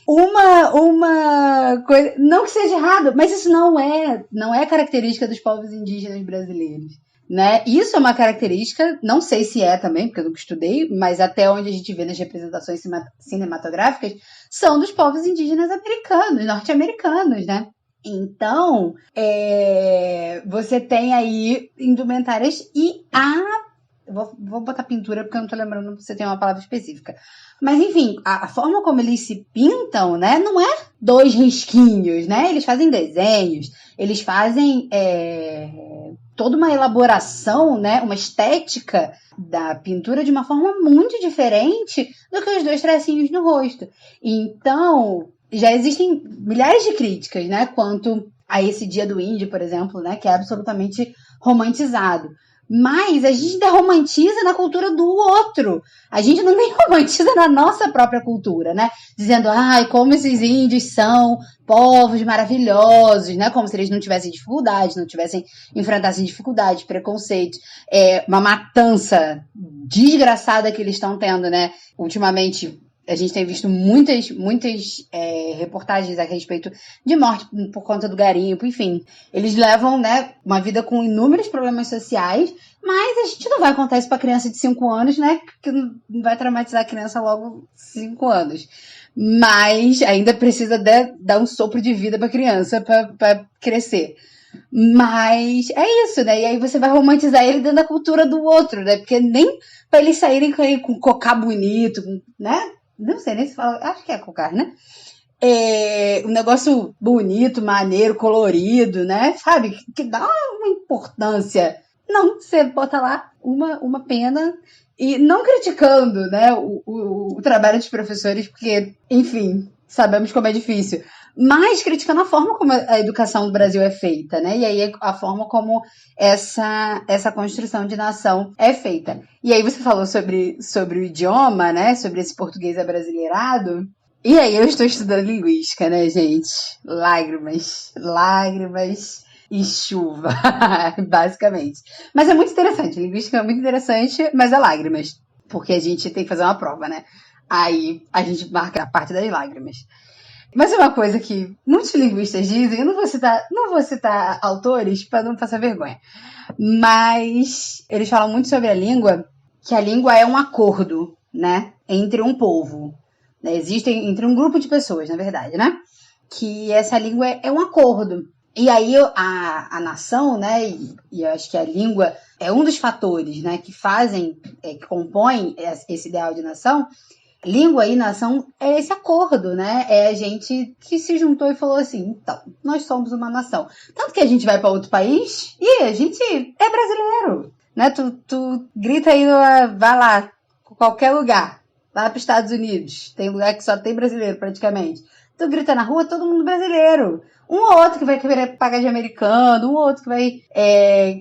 Uma coisa, não que seja errado, mas isso não é característica dos povos indígenas brasileiros, né? Isso é uma característica, não sei se é também, porque eu nunca estudei, mas até onde a gente vê nas representações cinematográficas, são dos povos indígenas americanos, norte-americanos, né? Então, você tem aí indumentárias e vou botar pintura porque eu não tô lembrando se tem uma palavra específica. Mas, enfim, a forma como eles se pintam, né, não é 2 risquinhos, né? Eles fazem desenhos, eles fazem toda uma elaboração, né, uma estética da pintura de uma forma muito diferente do que os 2 tracinhos no rosto. Então, já existem milhares de críticas, né, quanto a esse Dia do Índio, por exemplo, né, que é absolutamente romantizado. Mas a gente ainda romantiza na cultura do outro. A gente não nem romantiza na nossa própria cultura, né? Dizendo, ai, como esses índios são povos maravilhosos, né? Como se eles não tivessem dificuldades, enfrentassem dificuldades, preconceitos, uma matança desgraçada que eles estão tendo, né? Ultimamente, a gente tem visto muitas reportagens a respeito de morte por conta do garimpo, enfim. Eles levam, né, uma vida com inúmeros problemas sociais, mas a gente não vai contar isso para criança de 5 anos, né, que não vai traumatizar a criança logo 5 anos. Mas ainda precisa dar um sopro de vida para a criança para crescer. Mas é isso, né? E aí você vai romantizar ele dentro da cultura do outro, né? Porque nem para eles saírem com cocá bonito, né? Não sei nem se fala, acho que é cocar, né? Um negócio bonito, maneiro, colorido, né? Sabe? Que dá uma importância. Não, você bota lá uma pena e não criticando, né, o trabalho dos professores, porque, enfim, sabemos como é difícil, mas criticando a forma como a educação do Brasil é feita, né? E aí a forma como essa construção de nação é feita. E aí você falou sobre o idioma, né? Sobre esse português abrasileirado. E aí eu estou estudando linguística, né, gente? Lágrimas e chuva, basicamente. Mas é muito interessante. Linguística é muito interessante, mas é lágrimas. Porque a gente tem que fazer uma prova, né? Aí a gente marca a parte das lágrimas. Mas é uma coisa que muitos linguistas dizem, eu não vou citar autores para não passar vergonha, mas eles falam muito sobre a língua, que a língua é um acordo, né, entre um povo, né? Existem entre um grupo de pessoas, na verdade, né, que essa língua é um acordo. E aí a nação, né, e eu acho que a língua é um dos fatores, né, que compõem esse ideal de nação. Língua e nação é esse acordo, né? É a gente que se juntou e falou assim, então, nós somos uma nação. Tanto que a gente vai para outro país e a gente é brasileiro, né? Tu grita aí, vai lá, qualquer lugar, lá para os Estados Unidos, tem lugar que só tem brasileiro praticamente. Tu grita na rua, todo mundo brasileiro. Um ou outro que vai querer pagar de americano, um ou outro que vai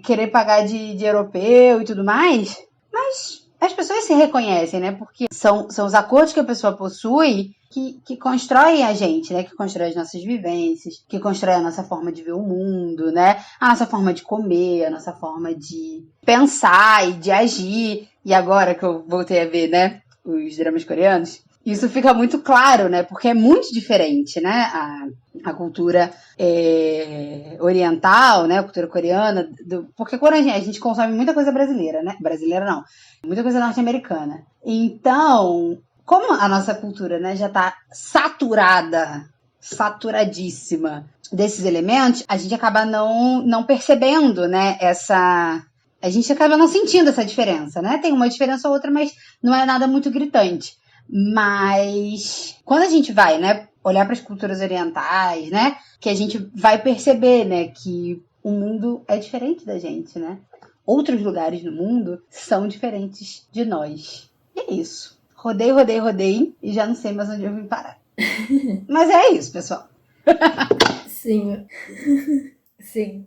querer pagar de europeu e tudo mais, mas as pessoas se reconhecem, né? Porque são os acordos que a pessoa possui que constroem a gente, né? Que constroem as nossas vivências, que constroem a nossa forma de ver o mundo, né? A nossa forma de comer, a nossa forma de pensar e de agir. E agora que eu voltei a ver, né, os dramas coreanos, Isso fica muito claro, né? Porque é muito diferente, né? A cultura oriental, né? A cultura coreana. Porque quando a gente consome muita coisa brasileira, né? Brasileira não. Muita coisa norte-americana. Então, como a nossa cultura, né, já tá saturadíssima desses elementos, a gente acaba não percebendo, né? A gente acaba não sentindo essa diferença, né? Tem uma diferença ou outra, mas não é nada muito gritante. Mas quando a gente vai, né, olhar para as culturas orientais, né, que a gente vai perceber, né, que o mundo é diferente da gente, né? Outros lugares no mundo são diferentes de nós. E é isso. Rodei e já não sei mais onde eu vim parar. Mas é isso, pessoal. Sim. Sim.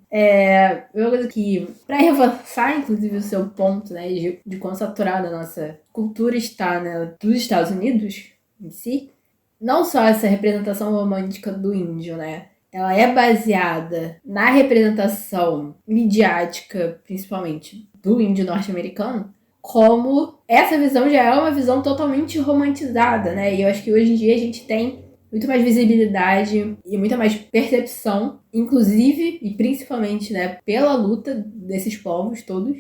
Uma coisa que, para reforçar, inclusive, o seu ponto, né, de quão saturada a nossa cultura está, né, dos Estados Unidos em si, não só essa representação romântica do índio, né, ela é baseada na representação midiática, principalmente, do índio norte-americano, como essa visão já é uma visão totalmente romantizada, né, e eu acho que hoje em dia a gente tem muito mais visibilidade e muita mais percepção, inclusive e principalmente, né, pela luta desses povos todos,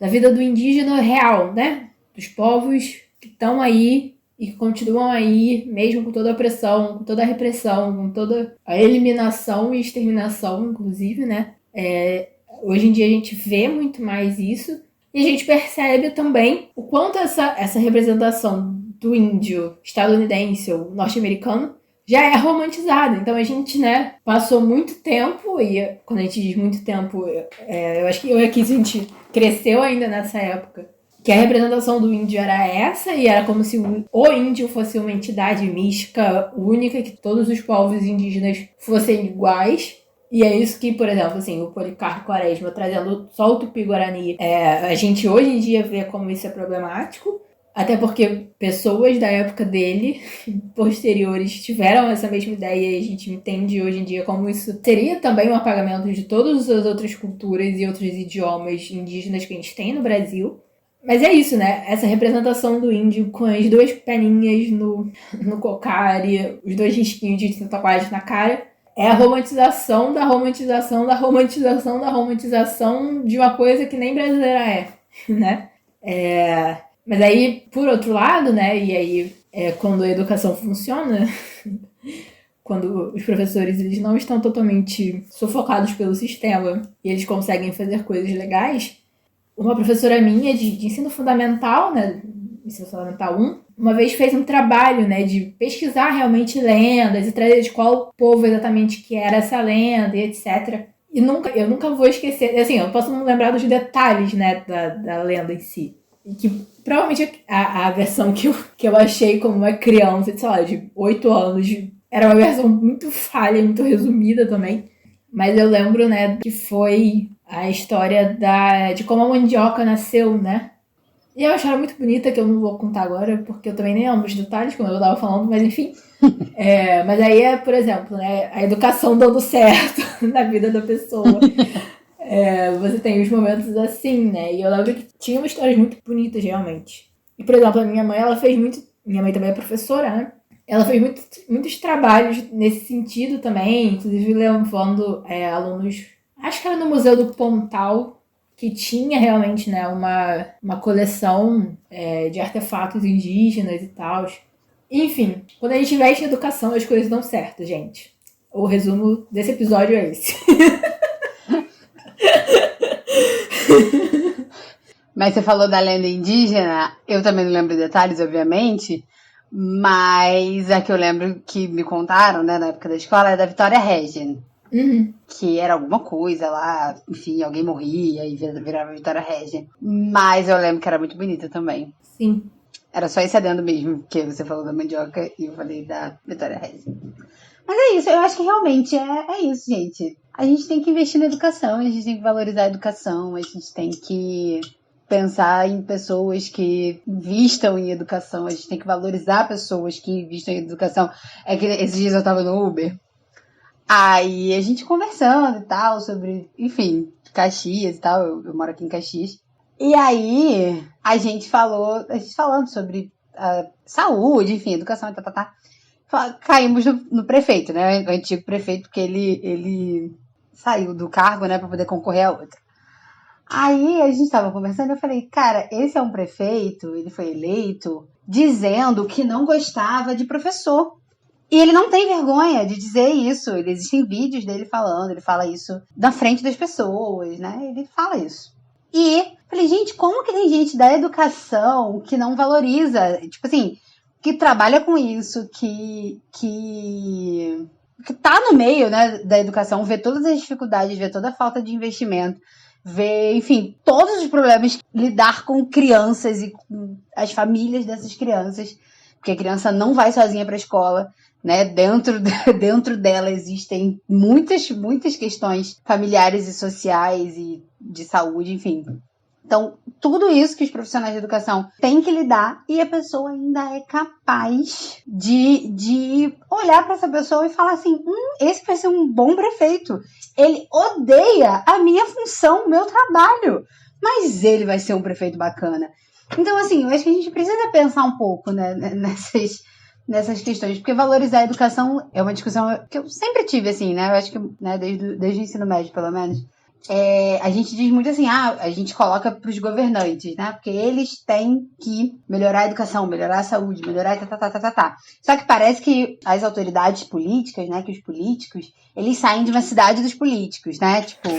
da vida do indígena real, né, dos povos que estão aí e que continuam aí, mesmo com toda a opressão, com toda a repressão, com toda a eliminação e exterminação, inclusive, né. Hoje em dia a gente vê muito mais isso e a gente percebe também o quanto essa representação do índio estadunidense ou norte-americano já é romantizada. Então a gente, né, passou muito tempo, e quando a gente diz muito tempo, eu acho que eu e a Kiss, a gente cresceu ainda nessa época, que a representação do índio era essa, e era como se o índio fosse uma entidade mística única, que todos os povos indígenas fossem iguais. E é isso que, por exemplo, assim, o Policarpo Quaresma trazendo só o Tupi-Guarani, a gente hoje em dia vê como isso é problemático, até porque pessoas da época dele, posteriores, tiveram essa mesma ideia, e a gente entende hoje em dia como isso seria também um apagamento de todas as outras culturas e outros idiomas indígenas que a gente tem no Brasil. Mas é isso, né? Essa representação do índio com as duas peninhas no cocari, os dois risquinhos de tatuagem na cara, é a romantização da romantização da romantização da romantização de uma coisa que nem brasileira é, né? Mas aí, por outro lado, né, e aí quando a educação funciona, quando os professores eles não estão totalmente sufocados pelo sistema e eles conseguem fazer coisas legais, uma professora minha de ensino fundamental, né, ensino fundamental 1, uma vez fez um trabalho, né, de pesquisar realmente lendas e trazer de qual povo exatamente que era essa lenda e etc. E eu nunca vou esquecer, assim, eu posso não lembrar dos detalhes, né, da lenda em si. E que provavelmente a versão que eu achei como uma criança, sei lá, de 8 anos, era uma versão muito falha, muito resumida também. Mas eu lembro, né, que foi a história de como a mandioca nasceu, né? E eu acharam muito bonita, que eu não vou contar agora, porque eu também nem lembro os detalhes, como eu tava falando, mas enfim. Mas aí por exemplo, né, a educação dando certo na vida da pessoa. Você tem os momentos assim, né? E eu lembro que tinham histórias muito bonitas, realmente. E, por exemplo, a minha mãe, ela fez muito... Minha mãe também é professora, né? Ela fez muitos trabalhos nesse sentido também, inclusive levando alunos... Acho que era no Museu do Pontal, que tinha realmente, né, uma coleção de artefatos indígenas e tal. Enfim, quando a gente investe em educação, as coisas dão certo, gente. O resumo desse episódio é esse. Mas você falou da lenda indígena, eu também não lembro detalhes, obviamente, mas a que eu lembro que me contaram, né, na época da escola, é da Vitória Regia. Uhum. Que era alguma coisa lá, enfim, alguém morria e virava Vitória Regia. Mas eu lembro que era muito bonita também. Sim. Era só esse adendo mesmo, porque você falou da mandioca e eu falei da Vitória Regia. Mas é isso, eu acho que realmente é isso, gente. A gente tem que investir na educação, a gente tem que valorizar a educação, a gente tem que pensar em pessoas que investam em educação, a gente tem que valorizar pessoas que investam em educação. É que esses dias eu tava no Uber, aí a gente conversando e tal, sobre, enfim, Caxias e tal, eu moro aqui em Caxias. E aí a gente falando sobre a saúde, enfim, educação, caímos no prefeito, né? O antigo prefeito, porque ele saiu do cargo, né, para poder concorrer a outro. Aí a gente estava conversando, eu falei, cara, esse é um prefeito, ele foi eleito dizendo que não gostava de professor. E ele não tem vergonha de dizer isso. Existem vídeos dele falando, ele fala isso na frente das pessoas, né? Ele fala isso. E falei, gente, como que tem gente da educação que não valoriza, tipo assim, que trabalha com isso, que tá no meio, né, da educação, vê todas as dificuldades, vê toda a falta de investimento, vê, enfim, todos os problemas, lidar com crianças e com as famílias dessas crianças, porque a criança não vai sozinha para a escola, né? Dentro dela existem muitas questões familiares e sociais e de saúde, enfim. Então, tudo isso que os profissionais de educação têm que lidar, e a pessoa ainda é capaz de olhar para essa pessoa e falar assim, esse vai ser um bom prefeito. Ele odeia a minha função, o meu trabalho, mas ele vai ser um prefeito bacana. Então, assim, eu acho que a gente precisa pensar um pouco, né, nessas questões, porque valorizar a educação é uma discussão que eu sempre tive, assim, né, eu acho que, né, desde o ensino médio, pelo menos, a gente diz muito assim, a gente coloca para os governantes, né? Porque eles têm que melhorar a educação, melhorar a saúde, melhorar Só que parece que as autoridades políticas, né? Que os políticos, eles saem de uma cidade dos políticos, né? Tipo,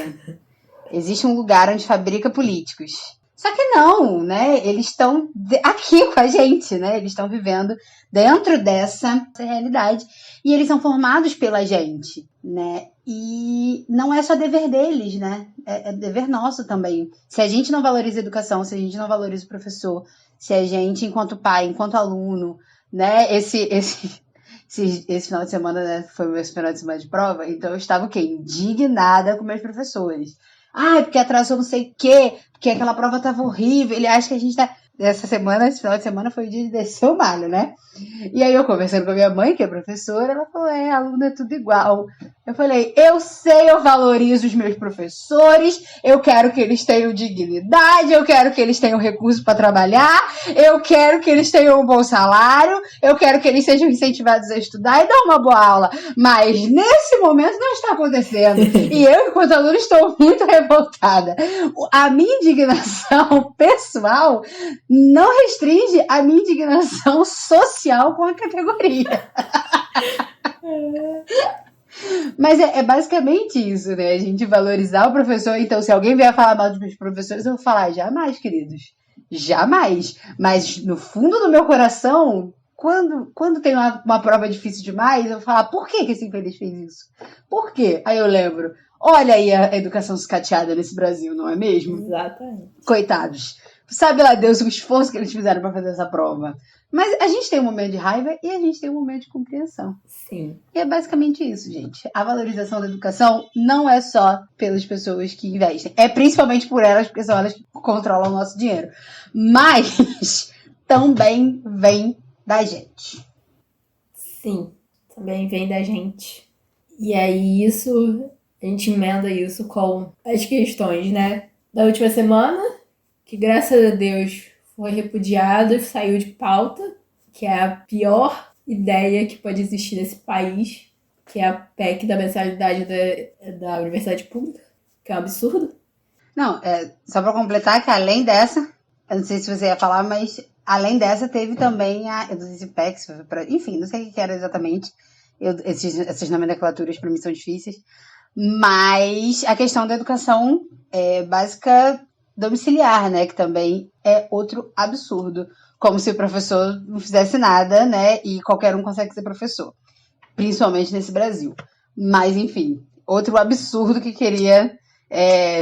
existe um lugar onde fabrica políticos. Só que não, né? Eles estão aqui com a gente, né? Eles estão vivendo dentro dessa realidade e eles são formados pela gente, né? E não é só dever deles, né? É dever nosso também. Se a gente não valoriza a educação, se a gente não valoriza o professor, se a gente, enquanto pai, enquanto aluno, né? Esse final de semana, né, foi o meu final de semana de prova, então eu estava o quê? Indignada com meus professores. Porque atrasou não sei o quê, porque aquela prova tava horrível, ele acha que a gente tá... Esse final de semana foi o dia de descer o malho, né? E aí eu conversando com a minha mãe, que é professora, ela falou, aluno é tudo igual. Eu falei, eu sei, eu valorizo os meus professores, eu quero que eles tenham dignidade, eu quero que eles tenham recurso para trabalhar, eu quero que eles tenham um bom salário, eu quero que eles sejam incentivados a estudar e dar uma boa aula. Mas nesse momento não está acontecendo. E eu, enquanto aluno, estou muito revoltada. A minha indignação pessoal não restringe a minha indignação social com a categoria. Mas é basicamente isso, né? A gente valorizar o professor. Então, se alguém vier falar mal dos meus professores, eu vou falar, jamais, queridos. Jamais. Mas no fundo do meu coração, quando tem uma prova difícil demais, eu vou falar, por que esse infeliz fez isso? Por quê? Aí eu lembro, olha aí a educação sucateada nesse Brasil, não é mesmo? Exatamente. Coitados. Sabe lá Deus o esforço que eles fizeram para fazer essa prova. Mas a gente tem um momento de raiva e a gente tem um momento de compreensão. Sim. E é basicamente isso, gente. A valorização da educação não é só pelas pessoas que investem. É principalmente por elas, porque são elas que controlam o nosso dinheiro. Mas também vem da gente. Sim, também vem da gente. E aí a gente emenda isso com as questões, né? Da última semana, que graças a Deus foi repudiado e saiu de pauta, que é a pior ideia que pode existir nesse país, que é a PEC da mensalidade da universidade pública, que é um absurdo. Não, só para completar que além dessa, eu não sei se você ia falar, mas além dessa teve também eu não sei se PEC, enfim, não sei o que era exatamente, essas nomenclaturas para mim são difíceis, mas a questão da educação básica domiciliar, né, que também é outro absurdo, como se o professor não fizesse nada, né, e qualquer um consegue ser professor, principalmente nesse Brasil. Mas, enfim, outro absurdo que queria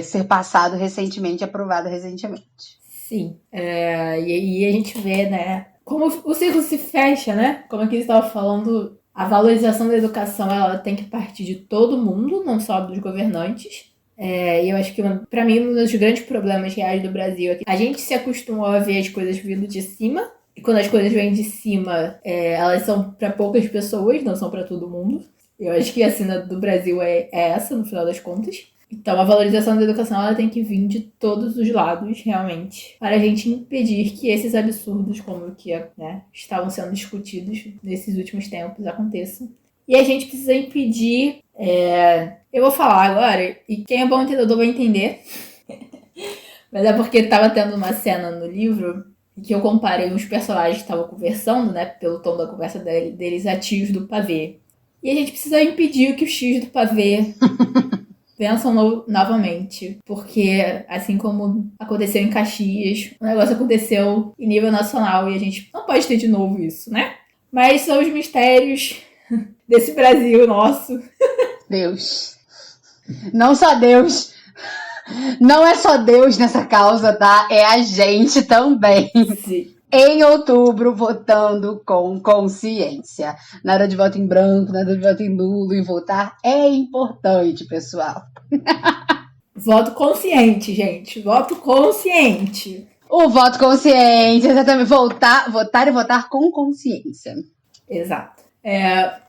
ser passado recentemente, aprovado recentemente. Sim, e a gente vê, né, como o ciclo se fecha, né, como aqui estava falando, a valorização da educação, ela tem que partir de todo mundo, não só dos governantes. E eu acho que, pra mim, um dos grandes problemas reais do Brasil é que a gente se acostumou a ver as coisas vindo de cima, e quando as coisas vêm de cima, elas são pra poucas pessoas, não são pra todo mundo. Eu acho que a cena do Brasil é essa, no final das contas. Então, a valorização da educação ela tem que vir de todos os lados, realmente, para a gente impedir que esses absurdos, como o que estavam sendo discutidos nesses últimos tempos, aconteçam. E a gente precisa impedir... Eu vou falar agora, e quem é bom entendedor vai entender. Mas é porque estava tendo uma cena no livro que eu comparei os personagens que estavam conversando, né, pelo tom da conversa deles a tios do pavê. E a gente precisa impedir que os tios do pavê vençam novamente. Porque, assim como aconteceu em Caxias, o negócio aconteceu em nível nacional e a gente não pode ter de novo isso, né? Mas são os mistérios desse Brasil nosso. Deus. Não só Deus. Não é só Deus nessa causa, tá? É a gente também. Sim. Em outubro, votando com consciência. Nada de voto em branco, nada de voto em nulo. E votar é importante, pessoal. Voto consciente, gente. Voto consciente. O voto consciente, exatamente. Votar e votar com consciência. Exato.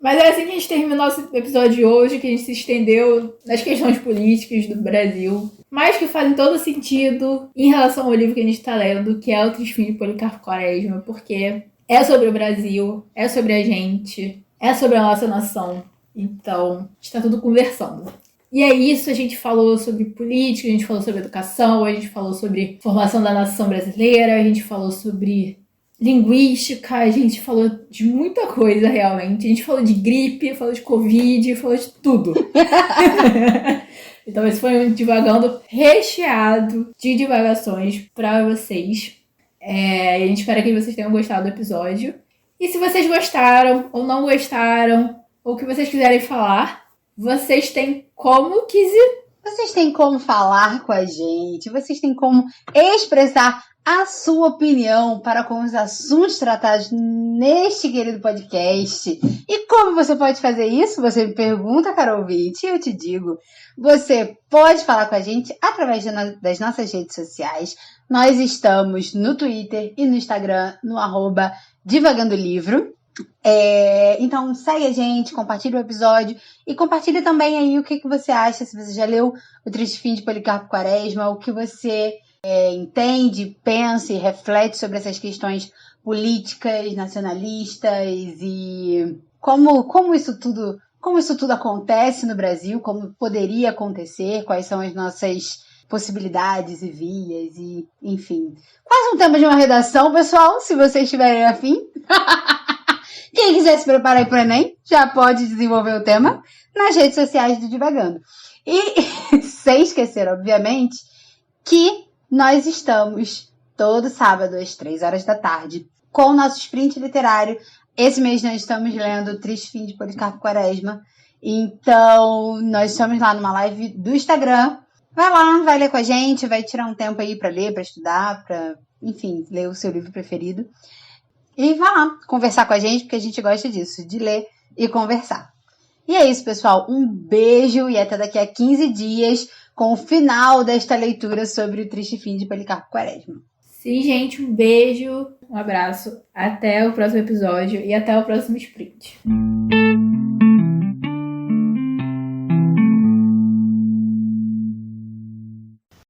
Mas é assim que a gente termina o nosso episódio de hoje, que a gente se estendeu nas questões políticas do Brasil, mas que fazem todo sentido em relação ao livro que a gente está lendo, que é O Triste Fim de Policarpo Quaresma, porque é sobre o Brasil, é sobre a gente, é sobre a nossa nação. Então, está tudo conversando. E é isso, a gente falou sobre política, a gente falou sobre educação, a gente falou sobre formação da nação brasileira, a gente falou sobre linguística, a gente falou de muita coisa realmente. A gente falou de gripe, falou de Covid, falou de tudo. Então esse foi um Divagando recheado de divagações para vocês. A gente espera que vocês tenham gostado do episódio. E se vocês gostaram ou não gostaram, ou o que vocês quiserem falar, vocês têm como quiser. Vocês têm como falar com a gente, vocês têm como expressar a sua opinião para com os assuntos tratados neste querido podcast. E como você pode fazer isso? Você me pergunta, caro ouvinte, e eu te digo. Você pode falar com a gente através das nossas redes sociais. Nós estamos no Twitter e no Instagram, no @divagandolivro. Então segue a gente, compartilha o episódio e compartilha também aí o que você acha, se você já leu O Triste Fim de Policarpo Quaresma, o que você entende, pensa e reflete sobre essas questões políticas, nacionalistas e como isso tudo acontece no Brasil, como poderia acontecer, quais são as nossas possibilidades e vias e enfim. Quase um tema de uma redação, pessoal, se vocês estiverem afim. Quem quiser se preparar aí para o Enem, já pode desenvolver o tema nas redes sociais do Divagando. E sem esquecer, obviamente, que nós estamos todo sábado às 3 horas da tarde com o nosso sprint literário. Esse mês nós estamos lendo O Triste Fim de Policarpo Quaresma. Então, nós estamos lá numa live do Instagram. Vai lá, vai ler com a gente, vai tirar um tempo aí para ler, para estudar, para, enfim, ler o seu livro preferido. E vai lá conversar com a gente, porque a gente gosta disso, de ler e conversar. E é isso, pessoal. Um beijo e até daqui a 15 dias com o final desta leitura sobre O Triste Fim de Policarpo Quaresma. Sim, gente. Um beijo, um abraço. Até o próximo episódio e até o próximo sprint.